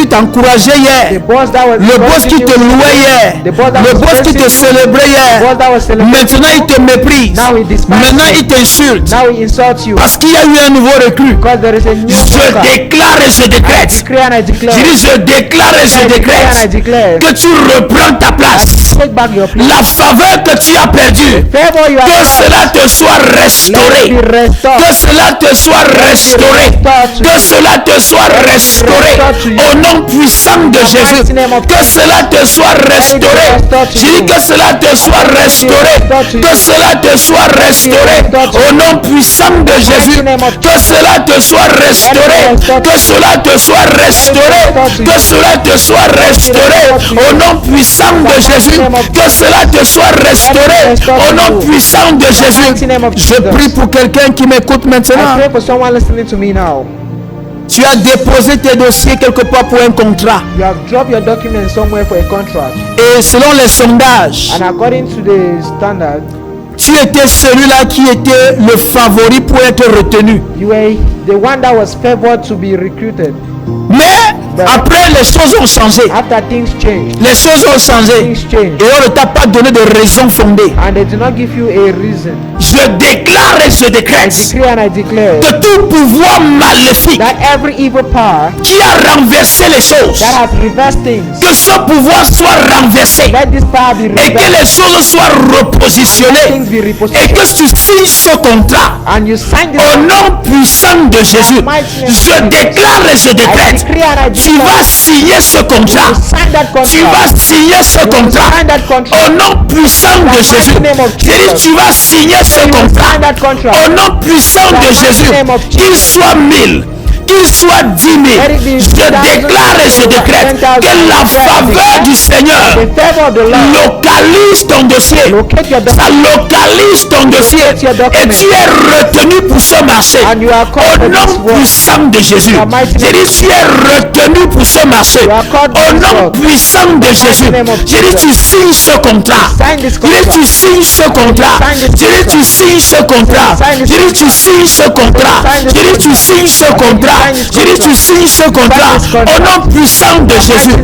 t'encourageait The hier. boss that was Le boss qui te louait hier. The boss that Le was boss qui te blessing you. célébrait The hier. boss that was celebrating Maintenant il te méprise. Now he despises Maintenant you. il t'insulte. Now he insults you Parce qu'il y a eu un nouveau recrue. because there is a new Je worker. déclare et je I décrète. decree and I declare. Je dis je déclare et je I declare and I décrète. declare. Que tu reprends ta place. Take back your place. La faveur que tu as perdue. Favor you Que have cela te soit let restauré. it be restored. Que cela te soit restauré. Que cela te soit restauré. Au nom puissant de Jésus. Que cela te soit restauré. Je dis que cela te soit restauré. Que cela te soit restauré. Au nom puissant de Jésus. Que cela te soit restauré. Que cela te soit restauré. Que cela te soit restauré. Au nom puissant de Jésus. Que cela te soit restauré. Au nom puissant de Jésus. Je prie pour quelqu'un qui m'écoute I maintenant. pray for someone listening to me now. Tu as déposé tes dossiers quelque part pour un contrat. You have dropped your documents somewhere for a contract, Et selon les sondages, and according to the standard, tu étais celui-là qui était le favori pour être retenu. you were the one that was favored to be recruited. Mais Après, les choses ont changé. After things change, Les choses ont changé. things change, Et on ne t'a pas donné de raison fondée. and they do not give you a reason. Je déclare et je I décrète decree and I declare que tout pouvoir maléfique that every evil power qui a renversé les choses, that has reversed things, que ce pouvoir soit renversé let this power be et que reversed. les choses soient repositionnées Things be et repositioned. que tu signes ce contrat And you sign this au nom puissant de Jésus. Je déclare et je décrète, tu vas signer ce contrat. sign that Tu vas contract. signer ce contrat Sign that au contract. nom puissant de Jésus. J'ai dit, tu vas signer ce contrat Sign that contract. au nom puissant de Jésus. Qu'il soit 1000, qu'il soit 10 000, je déclare et je décrète que la faveur du Seigneur The favor of the Lord localise ton dossier. locate your Ça document, localise ton dossier et tu es retenu pour ce marché and you are called au for this nom work. puissant de Jésus. J'ai dit, tu es retenu pour ce marché au nom puissant de Jésus. J'ai dit, tu signes ce contrat. J'ai dit, tu signes ce contrat. J'ai dit, tu signes ce contrat. J'ai dit, tu signes ce contrat. J'ai dit, tu signes ce contrat. J'ai dit, tu signes ce contrat au nom puissant de Jésus.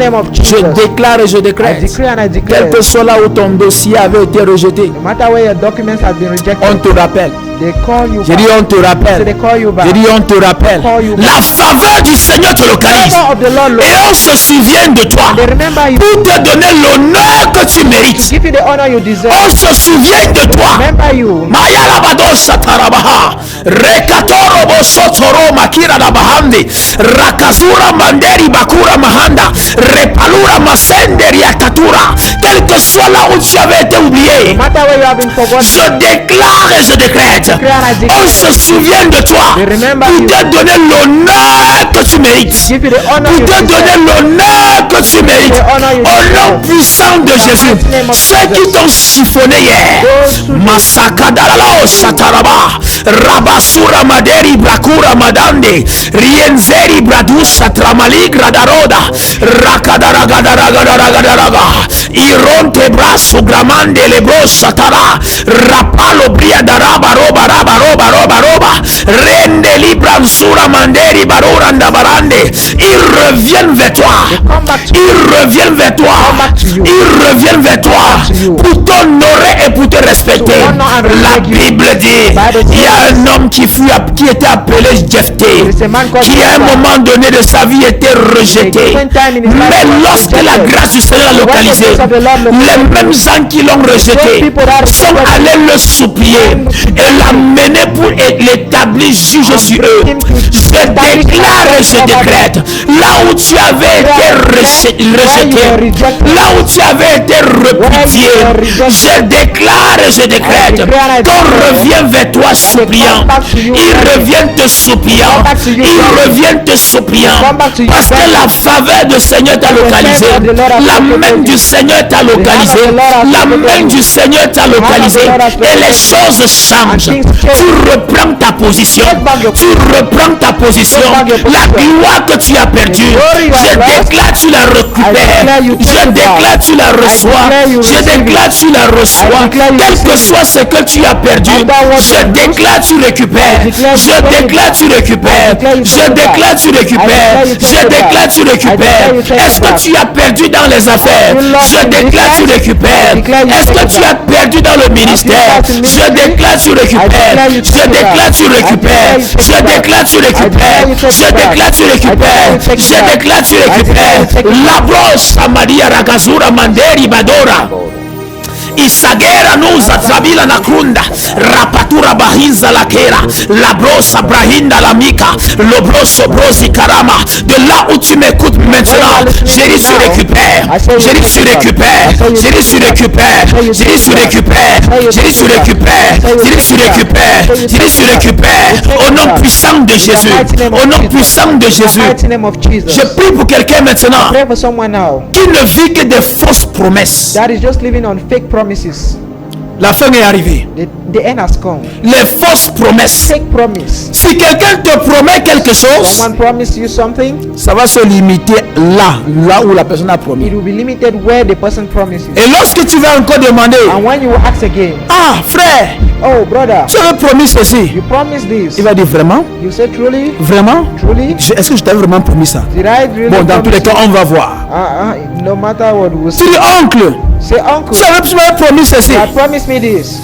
Je déclare et je I décrète, decree and I quel declare, que soit là où ton dossier avait été rejeté, no matter where your documents have been rejected, on te rappelle. they call you J'ai dit, back. on te So they rappelle. call you back. J'ai dit, on te rappelle. La faveur du Seigneur te localise. Favor of the Lord, Et on se souvient de toi they remember you, pour te donner l'honneur que tu mérites. give you the honor you deserve. On se souvient de toi. Remember you, Maya labado satarabaha. Rekatoro bosotoro makira la bahandi. Rakazura manderi bakura mahanda. Repalura masenderi atatura. Quel que soit là où tu avais été oublié, no matter where you have been forgotten, je déclare et je décrète. On se souvient de toi pour te donner l'honneur que tu mérites. give you the honor Pour you te donner deserve. l'honneur que tu mérites. Au nom puissant de Jésus. Ceux qui t'ont chiffonné hier. Masakadalao Sataraba. Rabasura Maderi Brakura Madande. Rienzeri Bradusha Tramali Gradaroda. Rakadaragadaragadaragadaraga. Ironte Braso Gramande Lebro Satara. Rapalo Briadaraba Roba Raba Roba Roba Roba. Rende Libransura Manderi Baroranda Barande. Ils reviennent vers toi. Come back to Ils reviennent vers toi. Ils reviennent vers toi pour t'honorer et pour te respecter. La Bible dit, il y a un homme qui était appelé Jephthé, qui à un moment donné de sa vie était rejeté. Mais lorsque la grâce du Seigneur l'a localisé, les mêmes gens qui l'ont rejeté sont allés le supplier et l'amener pour l'établir juge sur eux. Je déclare et je décrète, là où tu avais été rejeté, là où tu avais été repudié, je déclare et je décrète qu'on revient vers toi suppliant. Ils reviennent te suppliant. Ils reviennent te suppliant. Parce que la faveur du Seigneur t'a localisé. La main du Seigneur t'a localisé. La main du Seigneur t'a localisé. Et les choses changent. Tu reprends ta position. Tu reprends ta position. La gloire que tu as perdue, je déclare tu la récupères. Je déclare tu la reçois. Je déclare tu la reçois. Quel que soit ce que tu as perdu, je déclare tu récupères. Je déclare tu récupères. Je déclare tu récupères. Je déclare tu récupères. Est-ce que tu as perdu dans les affaires? Je déclare tu récupères. Est-ce que tu as perdu dans le ministère? Je déclare tu récupères. Je déclare tu récupères. Je déclare tu récupères. Je déclare tu récupères. Je déclare tu récupères. La broche Amadia Ragazura Manderi Badora. Isagera nuza zabila na krunda rapatura bahinza la kera la brosa brahinda la mika le broso brosi karama. De là où tu m'écoutes maintenant, j'ai dit tu récupères, j'ai dit tu récupères, j'ai dit tu récupères, j'ai dit tu récupères, j'ai dit tu récupères, j'ai dit tu récupères, j'ai dit tu récupères au nom puissant de Jésus, au nom puissant de Jésus. mighty name of Jesus. Je prie pour quelqu'un maintenant Pray for someone now qui ne vit que des fausses promesses. that is just living on fake promises. La fin est arrivée. The end has come. Les fausses promesses. Take promise. Si quelqu'un te promet quelque chose, Someone promised you something, ça va se limiter là où la personne a promis. it will be limited where the person promises. Et lorsque tu vas encore demander, And when you ask again, ah frère, oh brother, tu avais promis ceci, you promised this. il va dire vraiment, You say truly, vraiment, truly. est-ce que je t'avais vraiment promis ça? Did I really Bon, dans tous les promise cas, you? on va voir. No matter what we Tu dis oncle, say, uncle, tu m'avais promis ceci. you have promised me this.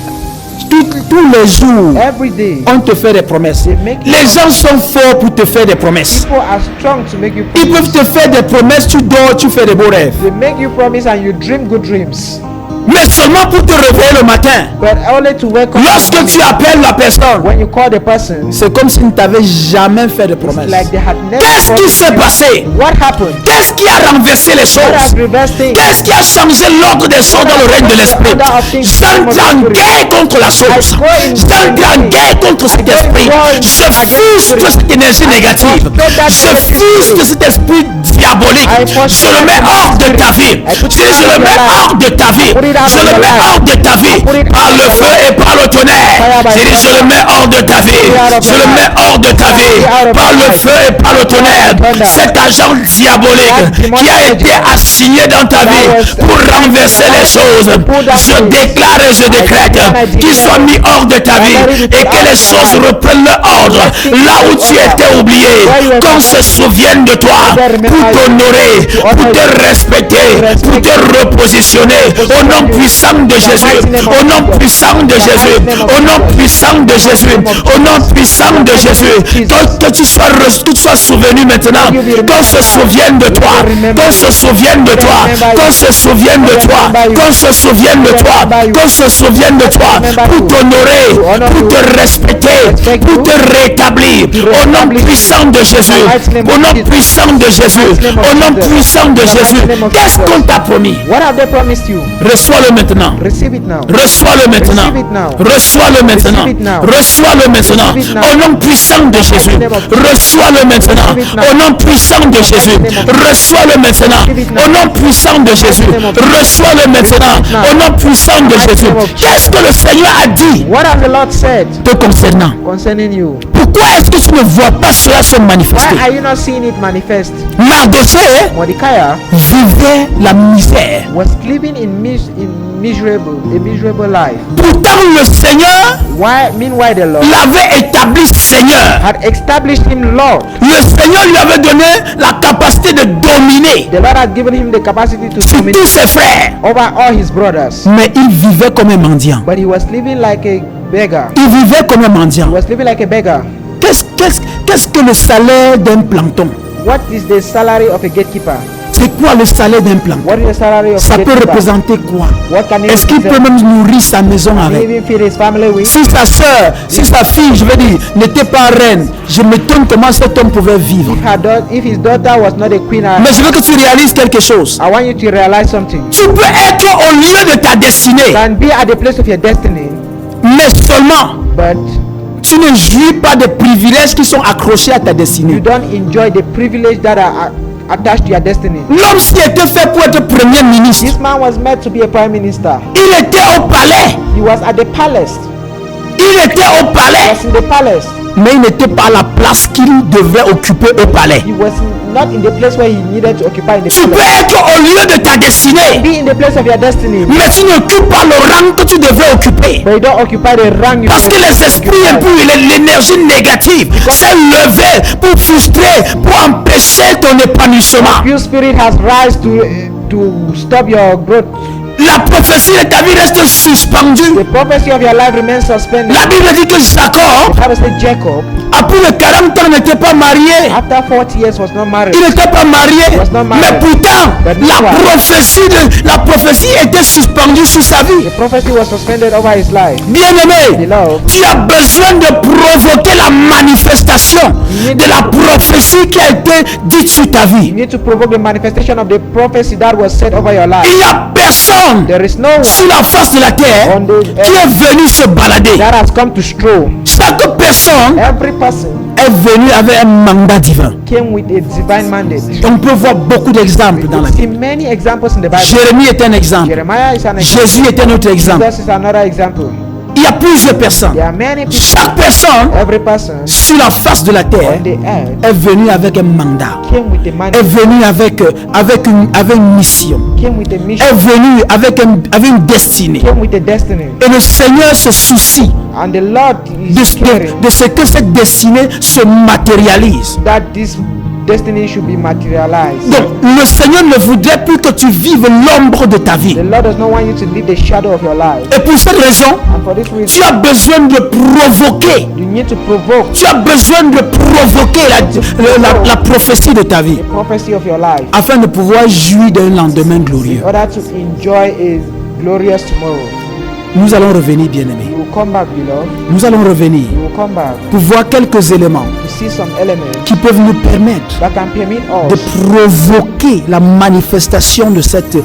Tous les jours, Every day, on te fait des promesses. Les gens sont forts pour te faire des promesses. people are strong to make you Ils promise. peuvent te faire des promesses, tu dors, tu fais des beaux rêves. They make you promise and you dream good dreams. Mais seulement pour te réveiller le matin. But only to wake up Lorsque tu appelles la personne, when you call the person, c'est comme s'il ne t'avait jamais fait de it's promesse. like they had never Qu'est-ce qui promised s'est you. passé? What happened? Qu'est-ce qui a renversé les What has choses? reversed things? Qu'est-ce qui a changé l'ordre des choses dans le règne de l'esprit? J'entre en guerre contre la chose. J'entre en guerre contre cet esprit. Je fuse de cette énergie négative. Je fuse de cet esprit diabolique. Je le mets hors de ta vie. Je le mets hors de ta vie. Je le mets hors de ta vie. Par le feu et par le tonnerre. Je le mets hors de ta vie. Je le mets hors de ta vie. Par le feu et par le tonnerre. Cet agent diabolique qui a été assigné dans ta vie pour renverser les choses. Je déclare et je décrète qu'il soit mis hors de ta vie et que les choses reprennent leur ordre. Là où tu étais oublié, qu'on se souvienne de toi pour t'honorer, pour te respecter, pour te repositionner au nom puissant de Jésus, au nom puissant de Jésus, au nom puissant de Jésus, au nom puissant de Jésus. Que tu sois souvenu maintenant, qu'on se souvienne de toi, qu'on se souvienne de toi, qu'on se souvienne de toi, qu'on se souvienne de toi, qu'on se souvienne de toi, pour t'honorer, pour te respecter, pour te rétablir, au nom puissant de Jésus, au nom puissant de Jésus, au nom puissant de Jésus. Qu'est-ce qu'on t'a promis? What have they promised you? Reçois-le maintenant. Receive it now. Reçois-le maintenant. Reçois-le maintenant. Reçois-le maintenant. Au nom puissant de Jésus. Reçois-le maintenant. Au nom puissant de Jésus. Reçois-le maintenant. Au nom puissant de Jésus. Reçois-le maintenant. Au nom puissant de Jésus. Qu'est-ce que le Seigneur a dit What has the Lord said te concernant? concerning you? Pourquoi est-ce que tu ne vois pas cela se manifester? Why are you not seeing it manifest? Mardochée Mordecai vivait la misère. was living in miserable life. Pourtant le Seigneur Meanwhile, the Lord l'avait établi Seigneur. had established him Lord. Le Seigneur lui avait donné la capacité de dominer The Lord had given him the capacity to sur dominate tous ses frères. over all his brothers. Mais il vivait comme un mendiant. But he was living like a beggar. Il vivait comme un mendiant. He was living like a beggar. Qu'est-ce que le salaire d'un planton? What is the salary of a gatekeeper? C'est quoi le salaire d'un planton? What is the salary of Ça a peut gatekeeper? représenter quoi? What can he Est-ce qu'il peut represent? même nourrir sa maison Can he avec? even feed his family with? Si sa soeur, si sa fille, je veux dire, n'était pas reine, je m'étonne comment cet homme pouvait vivre. If his daughter was not a queen, Mais je veux que tu réalises quelque chose. I want you to realize something. Tu peux être au lieu de ta destinée, Can be at the place of your destiny, mais seulement but tu ne jouis pas des privilèges qui sont accrochés à ta you destinée. don't enjoy the privilege that are attached to your destiny. L'homme s'y était fait pour être premier ministre. This man was meant to be a prime minister. Il était au palais. He was at the palace. Il était au He palais. was in the palace. Mais il n'était pas à la place qu'il devait occuper au palais. He was not in the place where he needed to occupy in the Tu peux palace. être au lieu de ta destinée, Be in the place of your destiny, mais tu n'occupes pas le rang que tu devais occuper. but you don't occupy the rank you Parce que les esprits impurs, l'énergie négative s'est levée pour frustrer, pour empêcher ton épanouissement. Your spirit has rise to stop your growth. La prophétie de ta vie reste suspendue. The prophecy of your life remains suspended. La Bible dit que Jacob, Bible said Jacob, après les 40 ans, n'était pas marié. after 40 years, was not married. Il n'était pas marié. Was not married. Mais pourtant, But la prophétie était suspendue sur sa vie. The prophecy was suspended over his life. Bien-aimé, Beloved, tu as besoin de provoquer la manifestation de la prophétie qui a été dite sur ta you vie. need to provoke the manifestation of the prophecy that was said over your life. Il n'y a personne There is no one sur la face de la terre qui est venu se balader. that has come to stroll. Chaque personne Every person est est venu avec un mandat divin. came with a divine mandate. On peut voir beaucoup d'exemples dans la We see Bible. many examples in the Bible. Jérémie est un exemple. Jeremiah is an example. Jésus est un autre exemple. Jesus is another example. Il y a plusieurs personnes. There are many people. Chaque personne Every person sur la face de la terre on the earth est venue avec un mandat. came with a Est mandate, venue avec une mission. came with a mission, Est venue avec une destinée. came with a destiny. Et le Seigneur se soucie And the Lord is caring de ce que cette destinée se matérialise. that this destiny should be materialized. Donc, le Seigneur ne voudrait plus que tu vives l'ombre de ta vie. The Lord does not want you to live the shadow of your life. Et pour cette raison, And for this reason, tu as besoin de provoquer. you need to provoke Tu as besoin de provoquer la prophétie de ta vie the prophecy of your life afin de pouvoir jouir d'un lendemain glorieux. in order to enjoy a glorious tomorrow. Nous allons revenir, bien-aimés. You will come back, beloved. Nous allons revenir You will come back pour voir quelques éléments to see some elements qui peuvent nous permettre that can permit de us provoquer la manifestation de cette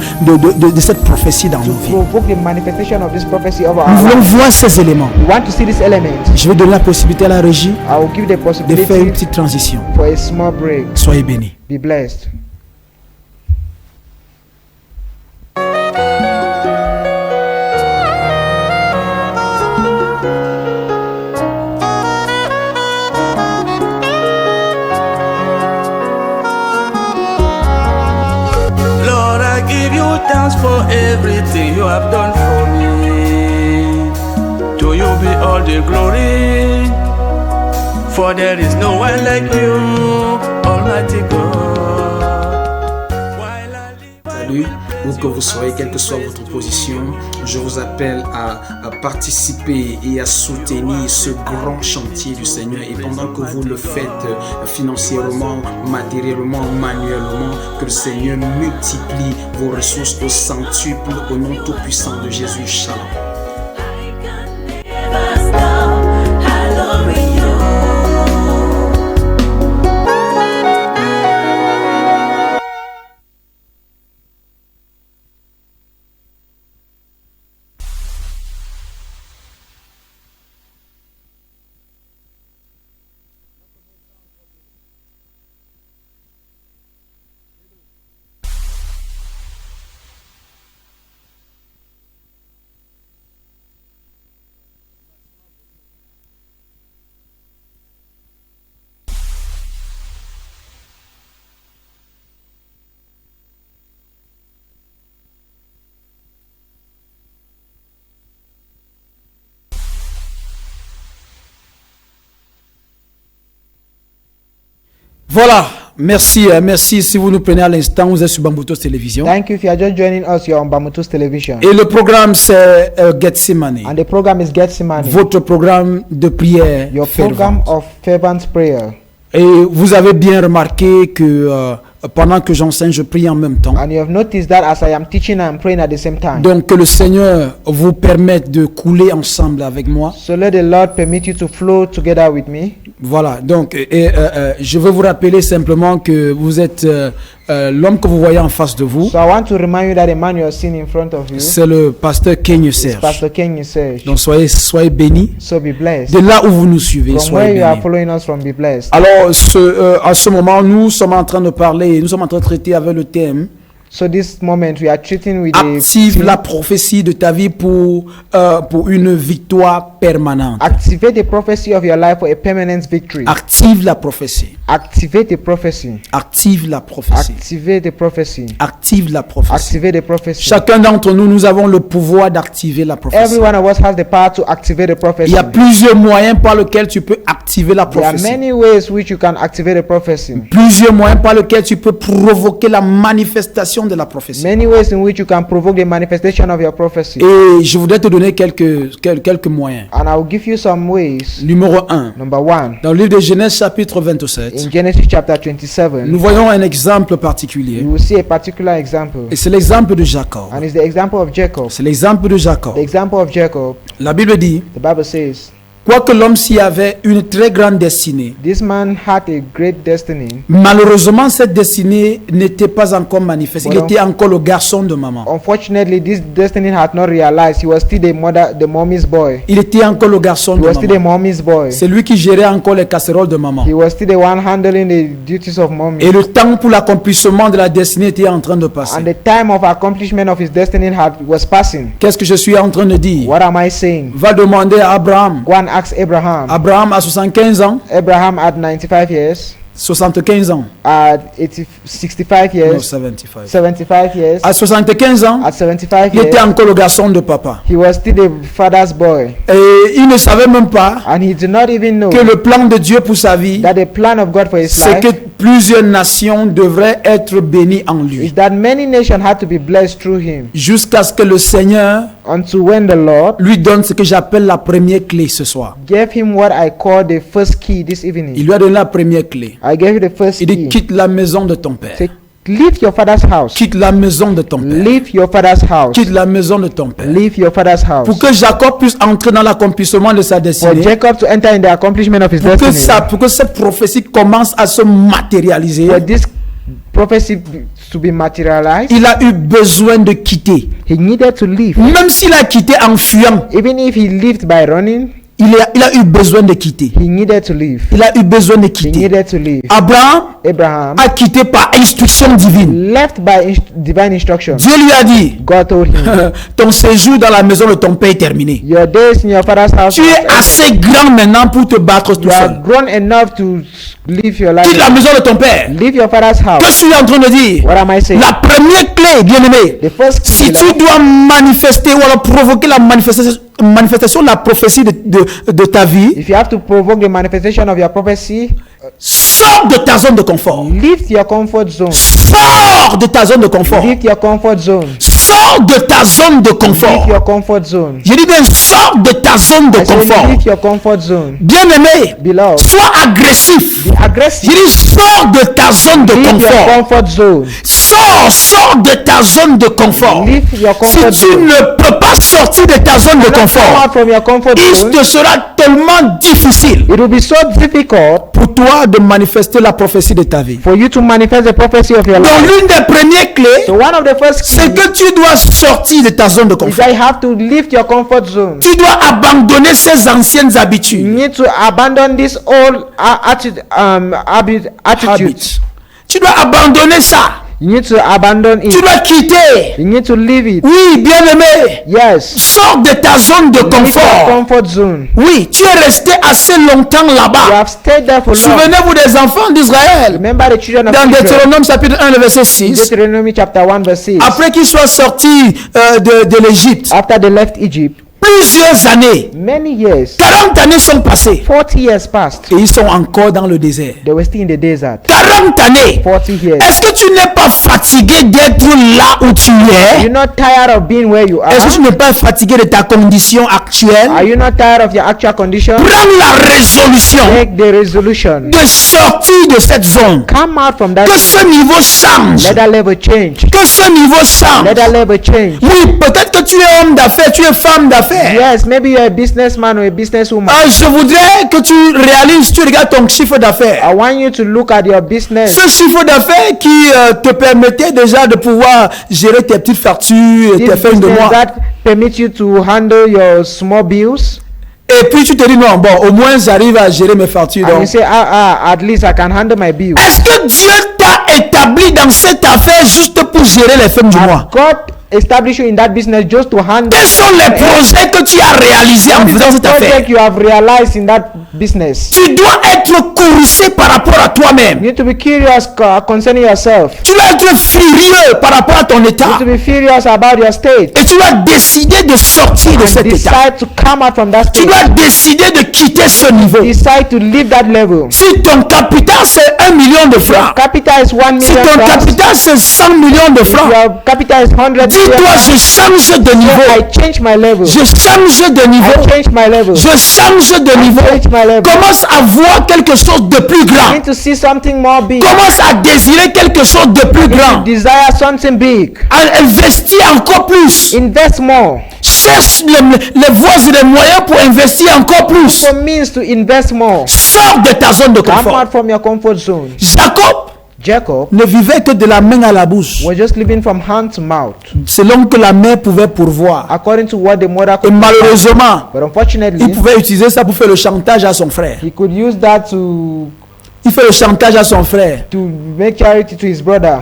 prophétie dans nos vies. provoke the manifestation of this prophecy over Nous our voulons life. voir ces éléments. We want to see these elements. Je vais donner la possibilité à la régie I will give the de faire une possibility petite transition. for a small break. Soyez bénis. Be blessed. Lord, I give you thanks for everything you have done for me. To you be all the glory, for there is no one like you, Almighty God. While I live, Salut, où que vous soyez, quelle que soit votre position, je vous appelle à participer et à soutenir ce grand chantier du Seigneur. Et pendant que vous le faites financièrement, matériellement, manuellement, que le Seigneur multiplie vos ressources au centuple, au nom tout-puissant de Jésus. Shalom. Voilà, merci, merci. Si vous nous prenez à l'instant, vous êtes sur Bambutos Télévision. Thank you if you are just joining us. You're on Bamutus Television. Et le programme, c'est Gethsemane. And the program is Gethsemane. Votre programme de prière Your fervente. program of fervent prayer. Et vous avez bien remarqué que pendant que j'enseigne, je prie en même temps. And you have noticed that as I am teaching, I am praying at the same time. Donc que le Seigneur vous permette de couler ensemble avec moi. So let the Lord permit you to flow together with me. Voilà, donc je veux vous rappeler simplement que vous êtes l'homme que vous voyez en face de vous. So I want to remind you that the man you are seeing in front of you C'est le pasteur Kenyo is Serge. Pastor Ken Serge. Donc soyez bénis. So be blessed. De là où vous nous suivez, From where soyez you are bénis. following us from, be blessed. Alors, à ce moment, nous sommes en train de parler, nous sommes en train de traiter avec le thème So this moment we are treating with active la prophétie de ta vie pour une victoire permanente. activate the prophecy of your life for a permanent victory. Active la prophétie. Activate the prophecy. Active la prophétie. Activate the prophecy. Active la prophétie. Activate the prophecy. Chacun d'entre nous, nous avons le pouvoir d'activer la prophétie. Every one of us has the power to activate the prophecy. Il y a plusieurs moyens par lesquels tu peux activer la There are prophétie. many ways which you can activate the prophecy. Plusieurs moyens par lesquels tu peux provoquer la manifestation de la prophétie. Many ways in which you can provoke the manifestation of your prophecy. Et je voudrais te donner quelques moyens. And I will give you some ways. Numéro 1. Number one, Dans le livre de Genèse chapitre 27, in Genesis chapter 27, nous voyons un exemple particulier. you will see a particular example. Et c'est l'exemple de Jacob. And it's the example of Jacob. C'est l'exemple de Jacob. The example of Jacob, La Bible dit, the Bible says, Quoique l'homme s'y avait une très grande destinée, This man had a great destiny. malheureusement cette destinée n'était pas encore manifestée. Il Voilà. était encore le garçon de maman. Unfortunately, this destiny had not realized. He was still the mommy's boy. Il était encore le garçon He de was still the maman. mommy's boy. C'est lui qui gérait encore les casseroles de maman. He was still the one handling the duties of mommy. Et le temps pour l'accomplissement de la destinée était en train de passer. And the time of accomplishment of his destiny was passing. Qu'est-ce que je suis en train de dire? What am I saying? Va demander à Abraham. Go and ask Abraham. Abraham a 75 ans. Abraham at 95 years, 75 ans. at 65 Non, years, 75. 75 years, À 75 ans, at 75 il était years, encore le garçon de papa. he was still the father's boy. Et il ne savait même pas And he did not even know que le plan de Dieu pour sa vie, that the plan of God for his c'est que life plusieurs nations devraient être bénies en lui. is that many nations had to be blessed through him, Jusqu'à ce que le Seigneur unto when the Lord lui donne ce que j'appelle la première clé ce soir. gave him what I call the first key this Il evening. lui a donné la première clé. I gave you the first Il dit, key. quitte la maison de ton père. Say, leave your father's house. Quitte la maison de ton père. Leave your father's house. Quitte la maison de ton père. Leave your father's house. Pour que Jacob puisse entrer dans l'accomplissement de sa For destinée. Jacob to enter in the accomplishment of his destiny. Pour que cette prophétie commence à se matérialiser. For this prophecy to be materialized, Il a eu besoin de quitter. he needed to leave. Même s'il a quitté en fuyant, Even if he lived by running, il a eu besoin de quitter. he needed to leave. Il a eu besoin de He quitter. needed to leave. Abraham Abraham a quitté par instruction divine. left by divine instruction. Dieu lui a dit, God told him, ton séjour dans la maison de ton père est terminé. your days in your father's house, Tu es assez grand maintenant pour te battre tout you are seul. grown enough to live your life. Quitte la maison de ton père. Leave your father's Que house. suis-je en train de dire? What am I saying? La première clé, bien-aimé, The first key, si tu dois manifester ou alors provoquer la manifestation de la prophétie de ta vie, if you have to provoke the manifestation of your prophecy, sors de ta zone de confort. leave your comfort zone. Sors de ta zone de confort. Leave your comfort zone. Sors de ta zone de Leave confort. your comfort zone. Je dis bien, sors de ta zone de I say confort. leave your comfort zone. Bien-aimé, Beloved, sois agressif. be Je aggressive. dis, sors de ta zone de Leave your confort. comfort zone. Sors de ta zone de confort. Leave your comfort Si tu zone. ne peux pas sortir de ta zone de Come confort, out from your comfort il zone. te sera tellement difficile It will be so difficult pour toi de manifester la prophétie de ta vie. for you to manifest the prophecy of your Donc life. l'une des premières clés, So one of the first c'est keys que tu dois sortir de ta zone de is confort. that you have to leave your comfort zone. Tu dois abandonner ces anciennes You habitudes. need to abandon this old attitude. Habits. Tu dois abandonner ça. You need to abandon Tu it. dois quitter. You need to leave it. Oui, bien-aimé. Yes. Sors de ta zone de Leave your confort. comfort zone. Oui, tu es resté assez longtemps You là-bas. have stayed there for long. Souvenez-vous des enfants d'Israël. Remember the children of Dans Israel. Deutéronome chapitre 1, le verset 6. Deuteronomy chapter 1 verse 6. Après qu'ils soient sortis de l'Égypte, After they left Egypt, plusieurs années, many years, 40 années sont passées. 40 years passed. Et ils sont encore dans le désert. They were still in the desert. 40 années. 40 years. Est-ce que tu n'es pas fatigué d'être là où tu es? You're not tired of being where you Est-ce que tu are? n'es pas fatigué de ta condition Are actuelle? you not tired of your actual condition? Prends la résolution Make the resolution. de sortir de cette zone. Come out from that Que ce zone. niveau change. Let that level change. Que ce niveau change. Let that level change. Oui, peut-être que tu es homme d'affaires, tu es femme d'affaires. Yes, maybe you're a businessman or a businesswoman. Je voudrais que tu réalises, tu regardes ton chiffre d'affaires. I want you to look at your business. Ce chiffre d'affaires qui te permettait déjà de pouvoir gérer tes petites factures, This tes fins de business mois. that permits you to handle your small bills. Et puis tu te dis non, bon, au moins j'arrive à gérer mes factures. And you Donc, say, at least I can handle my bills. est-ce que Dieu t'a établi dans cette affaire juste pour gérer les fins du mois? God established you in that business just to handle. Quels sont les projets que tu as réalisés en faisant cette affaire? Project you have realized in that business. Tu dois être courroucé par rapport à You toi-même. need to be curious concerning yourself. Tu dois être furieux par rapport à ton You état. need to be furious about your state. Et tu dois décider de sortir de cet état. Decide to come out from that Tu state. dois décider de quitter ce niveau. Decide to leave that level. Si ton capital c'est 1 million de francs, Capital is 1 si million ton francs. capital c'est 100 millions de francs, Your capital is 100 million dis-toi francs. je change de I niveau. change my level. Je change de I niveau. change my level. Je change de niveau. Change my higher level. Commence à voir quelque chose de plus You grand. need to see something more big. Commence à désirer quelque chose de plus grand. Desire something big. Investis encore plus. Invest more. Cherche les voies et les moyens pour investir encore plus. For means to invest more. Sors de ta zone de Come confort. out from your comfort zone. Jacob Ne vivait que de la main à la bouche, was just living from hand to mouth, selon que la mère pouvait pourvoir. according to what the mother Et could. malheureusement, But unfortunately, il pouvait utiliser ça pour faire le chantage à son frère. he could use that to Il fait le chantage à son frère. make charity to his brother.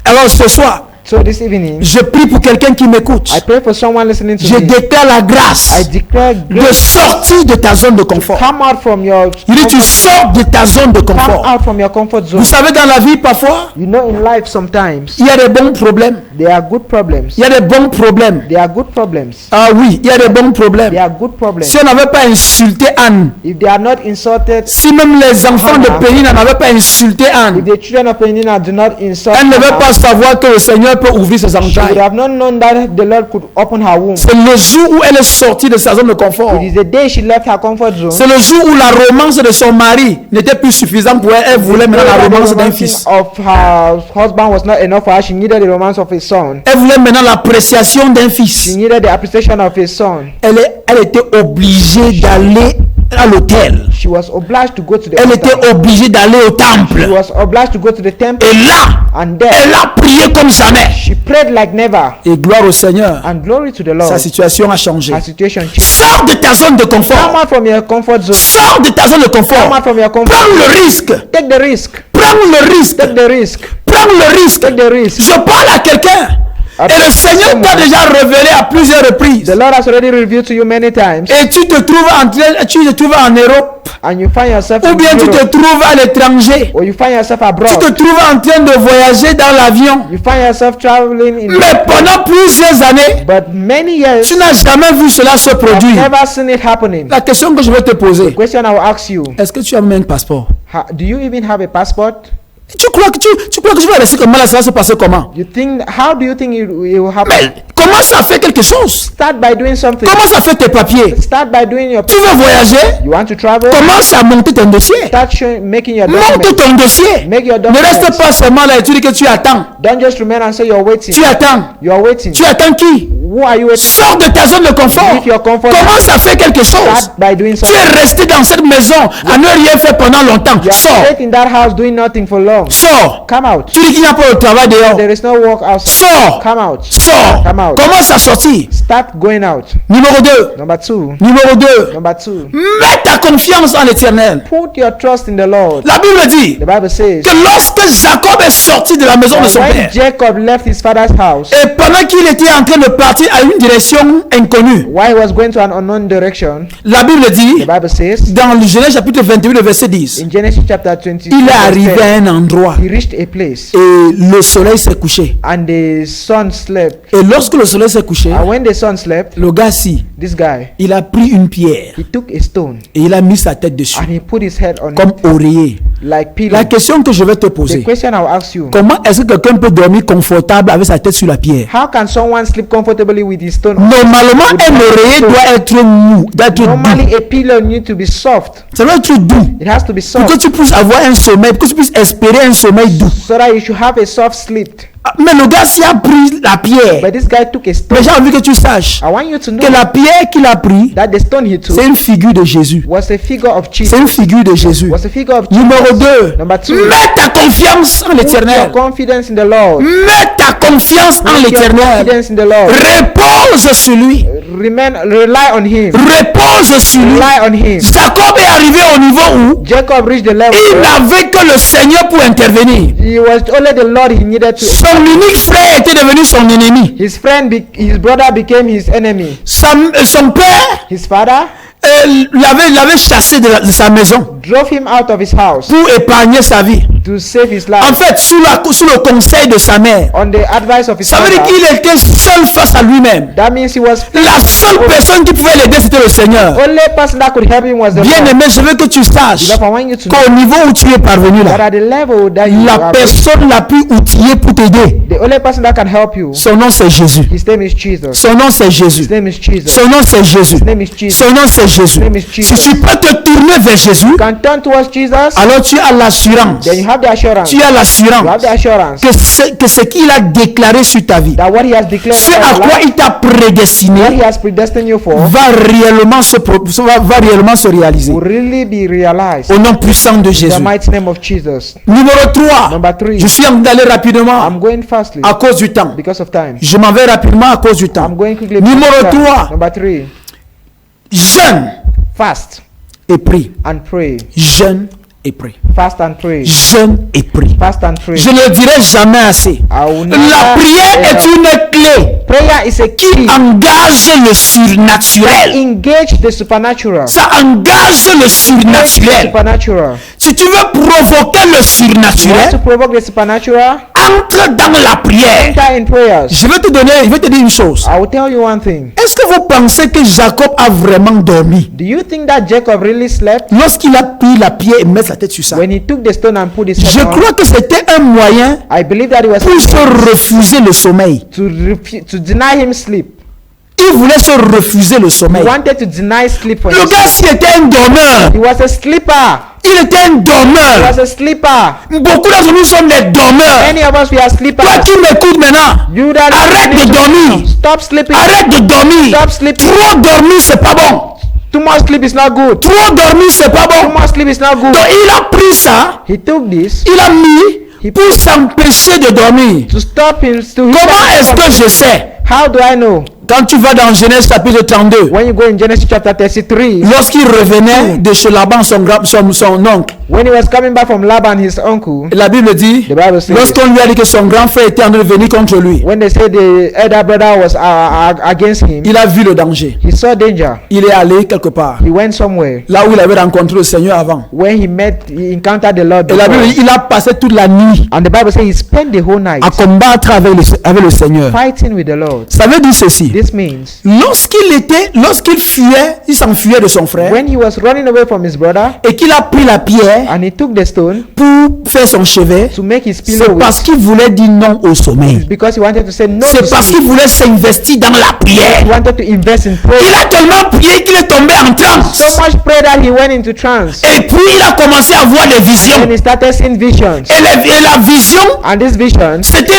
Alors ce soir, So this evening, je prie pour quelqu'un qui m'écoute. I pray for someone listening to Je me. déclare la I grâce declare de grace. sortir de ta zone de confort. Come out from your Il dit tu sors de ta zone de come confort. out from your comfort zone. Vous savez, dans la vie, parfois, You know, in life sometimes il y a des bons problèmes. there are good problems. Il y a des bons problèmes. There are good problems. Ah oui, il y a des bons problèmes. There are good problems. Si on n'avait pas insulté Anne, If they are not insulted, si même les enfants de Pénina n'avaient pas insulté if Anne, the children of Penina do not insult elle ne va her, pas savoir que le Seigneur peut ouvrir ses she would entrailles. have not known that the Lord could open her womb. C'est le jour où elle est sortie de sa zone de confort. It is the day she left her comfort zone. C'est le jour où la romance de son mari n'était plus suffisante pour elle. Elle voulait maintenant la romance d'un fils. of her husband was not enough for her. She needed the romance of his son. Elle voulait maintenant l'appréciation d'un She fils. needed the appreciation of his son. Elle était obligée d'aller à l'hôtel. She was obliged to go to the Elle altar. était obligée d'aller au She temple. was obliged to go to the temple, Et là, and there elle a prié comme jamais. she prayed like never. Et gloire au Seigneur, And glory to the Lord. sa situation a changé. Her situation changed. Sors de ta zone de Come confort. out from your comfort zone. Sors de ta zone de Come confort. out from your comfort. Prends le risque. Take the risk. Prends le risque. Take the risk. Prends le risque. Take the risk. Je parle à quelqu'un. Et le Seigneur t'a déjà révélé à plusieurs reprises. The Lord has already revealed to you many times, Et tu te trouves en Europe. and you find yourself Ou in bien tu te Europe, trouves à l'étranger. or you find yourself Tu te abroad. trouves en train de voyager dans l'avion. You find yourself traveling in. Mais pendant plusieurs années, But many years, tu n'as jamais vu cela se I've produire. never seen it happening. La question que je vais te poser, Question I will ask you: est-ce que tu as même un passeport? Do you even have a passport? Tu crois que je vais rester comme là, ça va se passer comment? How do you think it will happen? Mais commence à faire quelque chose. Start by doing something. Commence à faire tes papiers. Start by doing your. Tu veux voyager? You want to travel? Commence à monter ton dossier. Start making your Monte documents. ton dossier. Make your Ne reste documents. pas seulement là et tu dis que tu attends. Don't just remain and say you're waiting. Tu attends. You are waiting. Tu attends qui? Who are you waiting? Sors de ta zone de confort. Leave your comfort. Commence à faire quelque chose. Start by doing Tu something. es resté dans cette maison à ne rien faire pendant longtemps. You Sors. are stayed in that house doing nothing for long. Sors. Come out. Tu dis qu'il n'y a pas de travail dehors. There is no work outside. Sors. Come out. Sors. Come out. Commence à sortir. Start going out. Numéro 2. Number two. Numéro 2. Number two. Mets ta confiance en l'Éternel. Put your trust in the Lord. La Bible dit The Bible says que lorsque Jacob est sorti de la maison de son that when père, Jacob left his father's house, et pendant qu'il était en train de partir à une direction inconnue, while he was going to an unknown direction, la Bible dit, the Bible says dans le Genèse chapitre 28, le verset 10, in Genesis chapter 22, il est arrivé à un endroit he reached a place et le soleil s'est couché. and the sun slept. Et lorsque le soleil s'est couché, And when the sun slept, le gars-ci, this guy, il a pris une pierre he took a stone et il a mis sa tête dessus, and he put his head on comme it oreiller. like pillow. La question que je vais te The poser, question I will ask you: comment est-ce que quelqu'un peut dormir confortable avec sa tête sur la pierre? how can someone sleep comfortably with his stone? Normalement, un oreiller doit être mou, doit être doux. Normally, a pillow needs to be soft. Ça doit être doux. It has to be Pour que soft tu puisses avoir un sommeil, pour que tu puisses espérer un sommeil doux. so that you should have a soft sleep. Ah, mais le gars s'y a pris la pierre. But this guy took a stone. Mais j'ai envie que tu saches I want you to know que la pierre qu'il a pris, that the stone he took c'est une figure de Jésus. was a figure of Jesus. C'est une figure de Jésus. Was a figure of Jesus. Numéro 2, Number two, mets ta confiance en put your l'Éternel. confidence in the Lord. Mets ta confiance en Put your l'Éternel. confidence in the Lord. Repose sur lui. Rely on him. Repose sur lui. Rely on him. Jacob est arrivé au niveau où Jacob reached the level il where n'avait que le Seigneur pour intervenir. he was only the Lord he needed to. Son unique frère était devenu son ennemi. His brother became his enemy. Son père His father l'avait chassé de sa maison. drove him out of his house pour épargner sa vie. to save his En life. fait, sous le conseil de sa mère. On the advice of his Ça veut dire mother, qu'il était seul face à lui-même. that means he was La seule personne qui pouvait l'aider, c'était le Seigneur. only person that could help him was the Bien Lord. aimé, je veux que tu saches Beloved, I want you to know qu'au niveau où tu es parvenu that là, at the level that you la are, personne la plus outillée pour t'aider, the only person that can help you, son nom c'est Jésus. his name is Jesus. Son nom c'est Jésus. His name is Jesus. Son nom c'est Jésus. His name is Jesus. Son nom c'est Jésus. name is Jesus. Si tu peux te tourner vers Jésus, You can turn towards Jesus, alors tu as l'assurance. then you have the assurance. Tu as You have l'assurance the assurance que ce qu'il a déclaré sur ta vie, that what he has declared ce over à your quoi life, il t'a what he prédestiné, has predestined you for, va réellement se réaliser. will really be realized. Au nom puissant de In the Jésus. mighty name of Jesus. Numéro 3. Number 3. Je suis en train d'aller rapidement I'm going fastly à cause du temps. because of time. Je m'en vais rapidement à cause du temps. I'm going quickly. Numéro because of time. 3. Number 3. Jeûne Fast et prie. and pray. Jeûne et prie. Fast and pray. Jeûne et prie. Fast and pray. Je ne dirai jamais assez. I will La never prière say est that. une clé Prayer is a key. engage le surnaturel. Engage the supernatural. Ça engage le Engage the surnaturel. supernatural. Si tu veux provoquer le You want to surnaturel, provoke the supernatural? entre dans la prière. Enter in prayers. Je vais te dire une chose. I will tell you one thing. Est-ce que vous pensez que Jacob a vraiment dormi Do you think that Jacob really slept lorsqu'il a pris la pierre et mis sa tête sur ça? when he took the stone and put his Je head on? crois que c'était un moyen I believe that it was pour se refuser le sommeil. to deny him sleep. Il voulait se refuser le He sommeil. wanted to deny sleep for Le himself. gars, s'il était un dormeur, He was a sleeper. il était un He dormeur. was a sleeper. Beaucoup d'entre nous sommes des dormeurs. Many of us we are Toi sleepers. qui m'écoutes maintenant, You that arrête de dormir. Stop sleeping. Arrête de dormir. Stop sleeping. Trop dormir, c'est pas bon. Too much sleep is not good. Trop dormir, c'est pas Too bon. much sleep is not good. Donc il a pris ça, He took this il a mis pour s'empêcher de dormir. to stop him. Comment est-ce que je sais? How do I know? Quand tu vas dans Genèse chapitre 32, When you go in Genesis chapter 33, lorsqu'il revenait de chez Laban, son oncle, when he was coming back from Laban, his uncle, la Bible dit, the Bible says, lorsqu'on lui a dit que son grand frère était en train de venir contre lui, when they said the elder brother was against him, il a vu le danger. he saw danger. Il est allé quelque part, He went somewhere là où il avait rencontré le Seigneur avant. where he encountered the Lord Et la Bible before. dit, il a passé toute la nuit And the Bible says he spent the whole night à combattre avec le Seigneur. fighting with the Lord. Ça veut dire ceci. This means Lorsqu'il fuyait, il s'enfuyait de son frère when he was running away from his brother et qu'il a pris la pierre and he took the stone pour faire son chevet, to make his c'est pillow parce with, qu'il voulait dire non au sommeil. because he wanted to say no to C'est parce qu'il sleep. voulait s'investir dans la prière. He wanted to invest in Il prayer. a tellement prié qu'il est tombé en transe. So much prayer that he went into trance. Et puis il a commencé à voir les visions. And he started seeing visions. Et la vision, And these visions c'était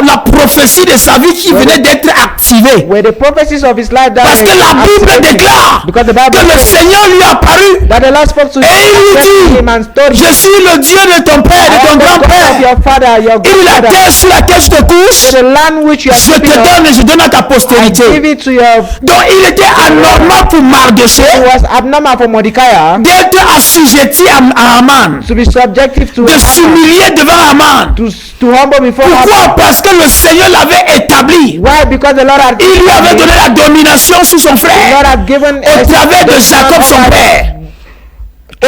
la prophétie de sa vie qui venait d'être activée. were the prophecies of his life that Parce que were la Bible activated. déclare Because the Bible que le says Seigneur lui a apparu. that the Lord spoke to Et il lui him and told dit, him, je suis le Dieu de ton père, I de ton am the God of grand-père. your father, your Et la grandfather. terre sur laquelle je te couche, The land which you are je te sleeping on, donne et je donne à ta I postérité. give it to your. Donc il était anormal pour It Mardoché was abnormal for Mordecai d'être assujetti à Haman, to be subjective to de Haman, s'humilier devant Haman. to humble before Haman. Pourquoi? Parce que le Seigneur l'avait établi. Why? Because the Lord had Il lui avait donné la domination sur son the Lord frère had given au travers de Jacob son père.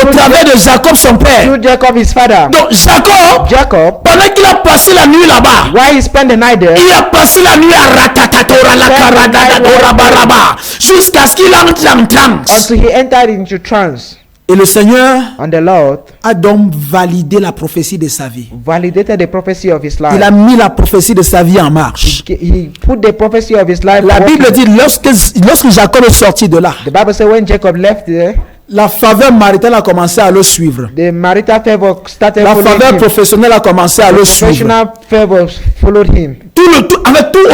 Au travers de Jacob son père. to Jacob his father. Donc Jacob, pendant qu'il a passé la nuit là-bas, Why he spent the night there? il a passé la nuit à ratatatora la karadadadora baraba jusqu'à ce qu'il entre en transe. Until he entered into trance. Et le Seigneur And the Lord a donc validé la prophétie de sa vie. validated the prophecy of his Il a life. mis la prophétie de sa vie en marche. He put the prophecy of his life. La Bible working. dit lorsque Jacob est sorti de là, The Bible says when Jacob left there, la faveur maritale a commencé à le suivre. the marital favor started La following faveur him. professionnelle a commencé à le suivre. Professional favor followed him. Tout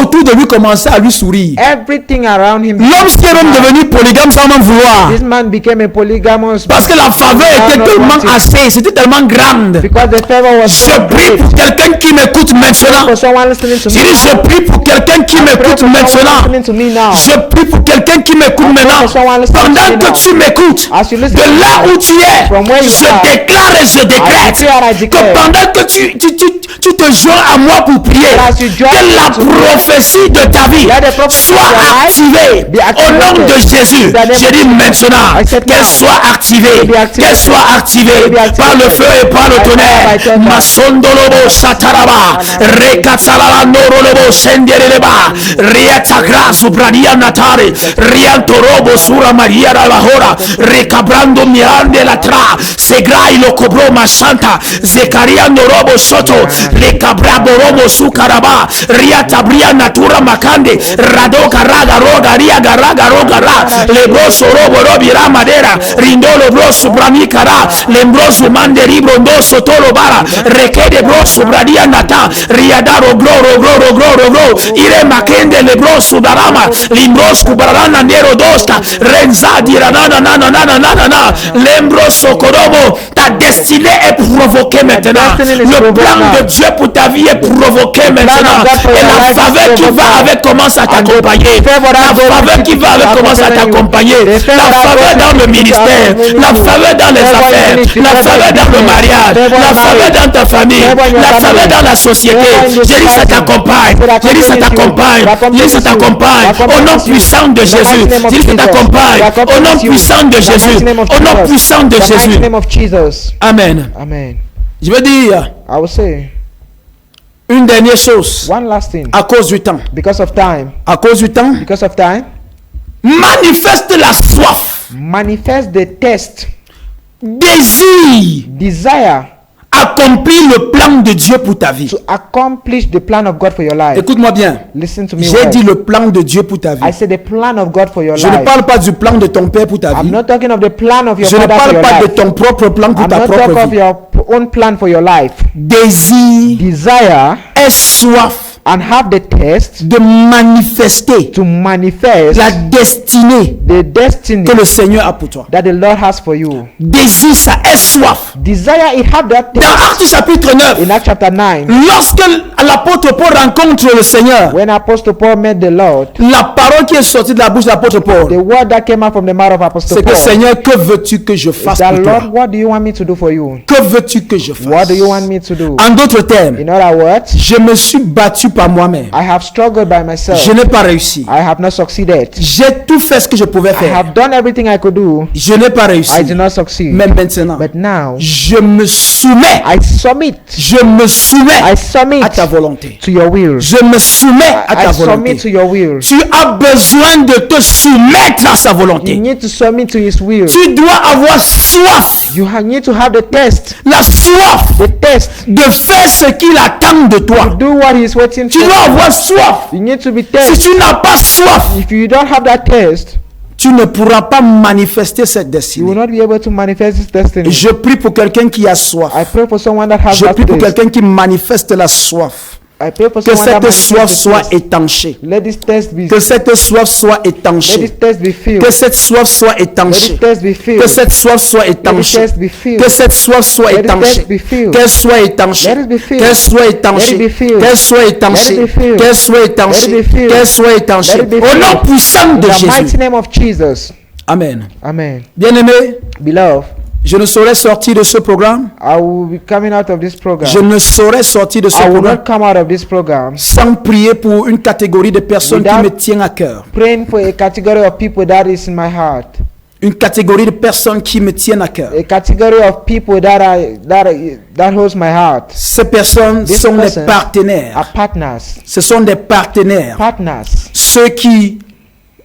autour de lui commençait à lui sourire. Everything around him. L'homme s'est même devenu polygame sans même vouloir. This man became a polygamous. Parce que la faveur était tellement assez, c'était tellement grande. Because the favor was Je so prie great. pour quelqu'un qui m'écoute maintenant. For someone listening to Je me. dis, je prie pour quelqu'un qui Pray m'écoute for someone maintenant. listening to me now. Je prie pour quelqu'un qui m'écoute maintenant. Pendant que tu m'écoutes, As you listen de to me, là où tu es, from where you je are, déclare et je décrète declare and I que declare pendant que tu te joins à moi pour prier, as you join que la prophétie de ta vie Let the prophecy soit of your life activée be au nom de activated. Jésus. In the name Je of dis Jesus. maintenant I said qu'elle now. soit activée, Be activated. qu'elle soit activée Be activated. par le feu et par le By tonnerre. fire, by thunder. Masondolobo sataraba, rekatsalala norolobo sendereba, riatagra subradia natare, riantorobo sura maria rabahora, recabrando mirande la tra, segrai lo cobro masanta, zekaria norobo soto, recabrabo robo sukaraba, riatabria natura makande, radoka raga roga ria garaga roga ra, lebroso robo robira madera, rindolo broso bramikara, lembroso manderi brondoso tolo bara, rekede broso bradia nata, riadaro gloro gloro gloro gloro, ire makende lebroso darama, limbroso barana nero dosta, renza diranana nana nana nana nana, lembroso korobo, ta destinée est provoquée maintenant. Le plan de Dieu pour ta vie est provoqué maintenant. Et la faveur qui va avec commence à t'accompagner. La faveur qui va avec commence à t'accompagner. La faveur dans le ministère, la faveur dans les affaires, la faveur dans le mariage, la faveur dans ta famille, la faveur dans la société. J'ai dit ça t'accompagne. J'ai dit ça t'accompagne. J'ai dit ça t'accompagne. Au nom puissant de Jésus. J'ai dit ça t'accompagne. Au nom puissant de Jésus. Au nom puissant de The mighty Jésus. name of Jesus. Amen. Amen. Je veux dire I will say une dernière chose one last thing. à cause du temps. Because of time. À cause du temps, Because of time. Manifeste la soif, Manifest the test. désir, Desire accomplir le plan de Dieu pour ta vie. to accomplish the plan of God for your life. écoute-moi bien. Listen to me J'ai well. dit le plan de Dieu pour ta vie. I said the plan of God for your Je ne life. parle pas du plan de ton père pour ta I'm vie. not talking of the plan of your Je ne father for parle your pas de life. ton propre plan pour I'm ta not talking propre of vie. your own plan for your life. Désir Desire et soif and have the test de manifester to manifest la destinée the destiny que le Seigneur a pour toi. that the Lord has for you. Désir ça est soif. Desire it have that Dans test. Actes chapitre 9, In Acts chapter 9, lorsque l'apôtre Paul rencontre le Seigneur, when Apostle Paul met the Lord, la parole qui est sortie de la bouche de l'apôtre the Paul, word that came out from the mouth of Apostle c'est que Paul Seigneur, que veux-tu que je is fasse that, pour Lord, toi? what do you want me to do for you? Que veux-tu que je What fasse? do you want me to do? En d'autres termes, In other words, je me suis battu par moi-même. I have struggled by myself. Je n'ai pas réussi. I have not succeeded. J'ai tout fait ce que je pouvais I faire. have done everything I could do. Je n'ai pas réussi. I did not succeed. Mais maintenant, But now, je me soumets. I submit. Je me soumets I submit à ta volonté. to your will. Je me soumets à ta I submit to volonté. your will. Tu as besoin de te soumettre à sa You volonté. need to submit to his will. Tu dois avoir soif. Need to have the test. La soif The test. de faire ce qu'il attend de toi. Do what he's waiting Tu for. dois avoir soif. You need to be Si tested. tu n'as pas soif, If you don't have that test, tu ne pourras pas manifester cette you will destinée. not be able to manifest this destiny. Je prie pour quelqu'un qui a soif. I pray for someone that has Je that prie pour test. quelqu'un qui manifeste la soif. I pray for Que someone that cette manifests soif the soit test. étanchée. Let this test be. Que cette soif soit Let étanchée. this test be filled. Que cette soif soit Let étanchée. this test be filled. Que cette soif soit Let this étanchée. test be filled. Que cette soif soit Let it étanchée. be filled. Qu'elle soit étanchée. Let it be filled. Qu'elle soit Let étanchée. it be filled. Qu'elle soit Let it étanchée. be filled. Qu'elle soit Let it étanchée. be filled. Qu'elle soit étanchée. Let it be Au nom filled. puissant In de the mighty Jésus. name of Jesus. Amen. Amen. Bien-aimé, Beloved, je ne saurais sortir de ce programme. I will be coming out of this program. Je ne saurais sortir de ce I will programme not come out of this program sans prier pour une catégorie de personnes qui Without- me tiennent à cœur. praying for a category of people that is in my heart. Une catégorie de personnes qui me tiennent à cœur. A category of people that holds my heart. Ces personnes These sont des persons partenaires. are partners. Ce sont des partenaires. Partners. Ceux qui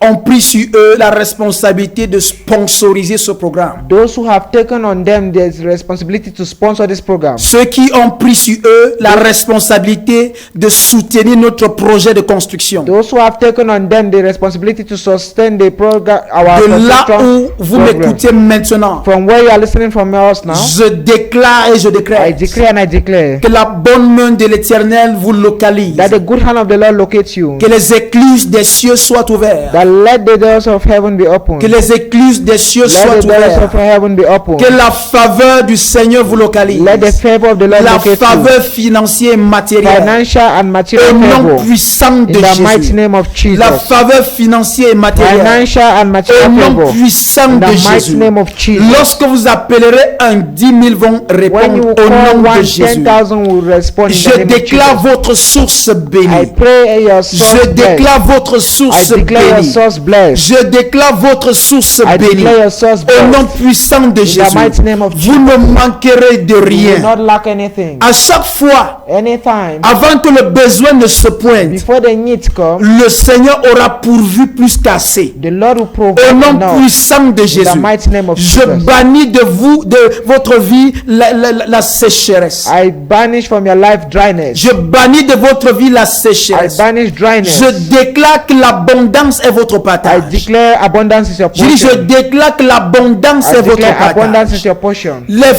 ont pris sur eux la responsabilité de sponsoriser ce programme. Those who have taken on them the responsibility to sponsor this program. Ceux qui ont pris sur eux la responsabilité de soutenir notre projet de construction. Those who have taken on them the responsibility to sustain the program, our De là construction où vous program. m'écoutez maintenant, From where you are listening from us now, je déclare et je I déclare declare and I declare que la bonne main de l'Éternel vous localise. that the good hand of the Lord locates you. Que les écluses des cieux soient ouvertes. That let the doors of heaven be open. Que les écluses des cieux Let soient the doors of ouvertes. heaven be open. Que la faveur du Seigneur vous localise. Let the favor of the Lord La locate you. faveur financière et matérielle. Financial and material Au nom favor. puissant In de the mighty Jésus. name of Jesus. La faveur financière et matérielle. Financial and Au material nom favor. puissant In de the mighty Jésus. name of Jesus. Lorsque vous appellerez un 10 000 vont When répondre you au call nom de one, Jésus. 10,000 will respond in the Je name of déclare Jesus. votre source I bénie. pray your source Je blessed. déclare votre I source declare your bénie. source blessed. Je déclare votre source I bénie. declare your source Au nom blessed. puissant de In the Jésus. mighty name of Vous ne manquerez de You will rien. not lack anything. À chaque fois, Anytime avant que le besoin ne se pointe, before the need comes, le Seigneur aura pourvu plus qu'assez. the Lord will Au provide nom enough. puissant de In Jésus, the mighty name of je Jesus. bannis de vous, de votre vie, la sécheresse. I banish from your life dryness. Je bannis de votre vie la I sécheresse. banish dryness. Je déclare que l'abondance est votre I partage. declare abundance is your Je dis, je portion. déclare que l'abondance I est votre declare abundance partage. is your portion. Les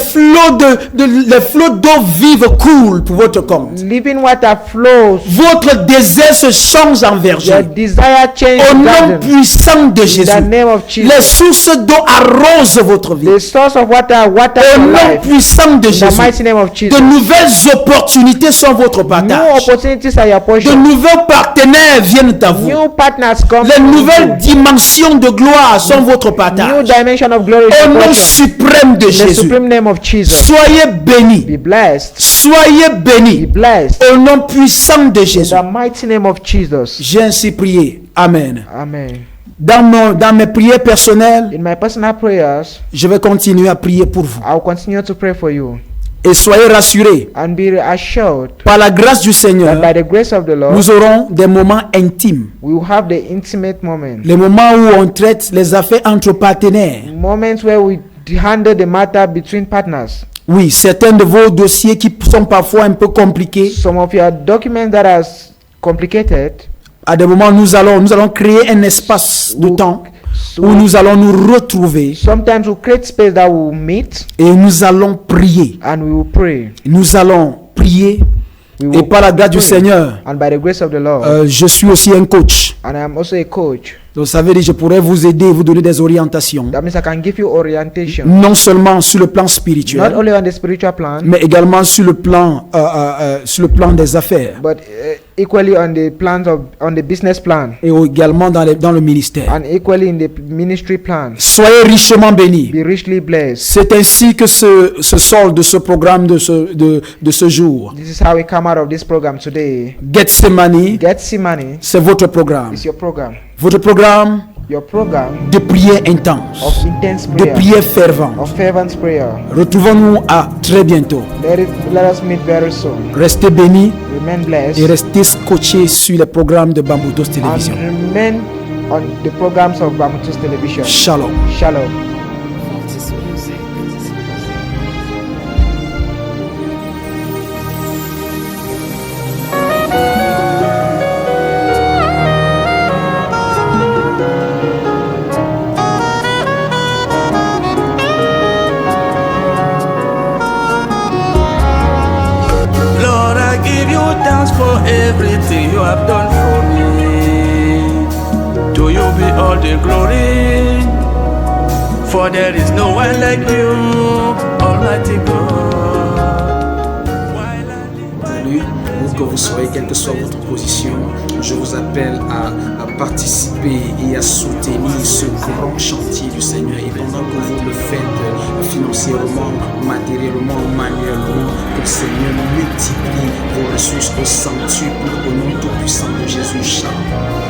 flots d'eau vive coulent pour votre compte. Living water flows. Votre désert se change en Your verger. desire change Au to nom garden. puissant de In Jésus. the name of Les Jesus. sources d'eau arrosent votre vie. The source of water water Au your nom life. puissant de In the Jésus. mighty name of Jesus. De nouvelles opportunités sont votre New partage. opportunities are your De portion. nouveaux partenaires viennent à vous. New partners come. Les to nouvelles you. dimensions de gloire sont votre New partage. dimension of glory is Au your nom portion. suprême de In the Jésus. supreme name of Jesus. Soyez bénis. Be blessed. Soyez Be bénis. blessed. Au nom puissant de In Jésus. the mighty name of Jesus. J'ai ainsi prié. Amen. Amen. Dans mes prières personnelles, In my personal prayers, je vais continuer à prier pour vous. I'll continue to pray for you. Et soyez rassurés, And be assured par la grâce du that Seigneur, by the grace of the Lord, nous aurons des moments intimes. we will have the intimate moment. Les moments où on traite les affaires entre partenaires. Moments where we handle the matter between partners. Oui, certains de vos dossiers qui sont parfois un peu compliqués, Some of your documents that are complicated, à des moments nous allons créer un espace de temps so où nous allons nous retrouver sometimes we create space that will meet et nous allons prier. and we will pray. Nous allons prier We et will par la grâce du pray. Seigneur, And by the grace of the Lord, je suis aussi un coach. and I am also a coach. Donc ça veut dire que je pourrais vous aider et vous donner des orientations, That means I can give you orientation, non seulement sur le plan not spirituel, only on the spiritual plan, mais également sur le plan des affaires but equally on the plans of on the business plan, et également dans le ministère. and equally in the ministry plan. Soyez richement bénis. Be richly blessed. C'est ainsi que se solde ce programme de ce jour. This is how we come out of this program today. Gethsemane, Gethsemane c'est votre programme. is your program. Votre programme Your program de prière intense, of intense de prayer, prière fervente. of fervent prayer. Retrouvons-nous à très bientôt. Let us meet very soon. Restez bénis Remain blessed et restez scotchés sur les programmes de Bamboutos and Télévision. remain on the programs of Bamutus Television. Shalom. Shalom. Lord, I give you thanks for everything you have done for me. To you be all the glory, for there is no one like you, Almighty God. While I live Salut, où que vous soyez, quelle que soit votre position, je vous appelle à participer et à soutenir ce grand chantier du Seigneur. Et pendant que vous le faites financièrement, matériellement, manuellement, que le Seigneur multiplie vos ressources au centuple au nom tout puissant de Jésus. Shalom.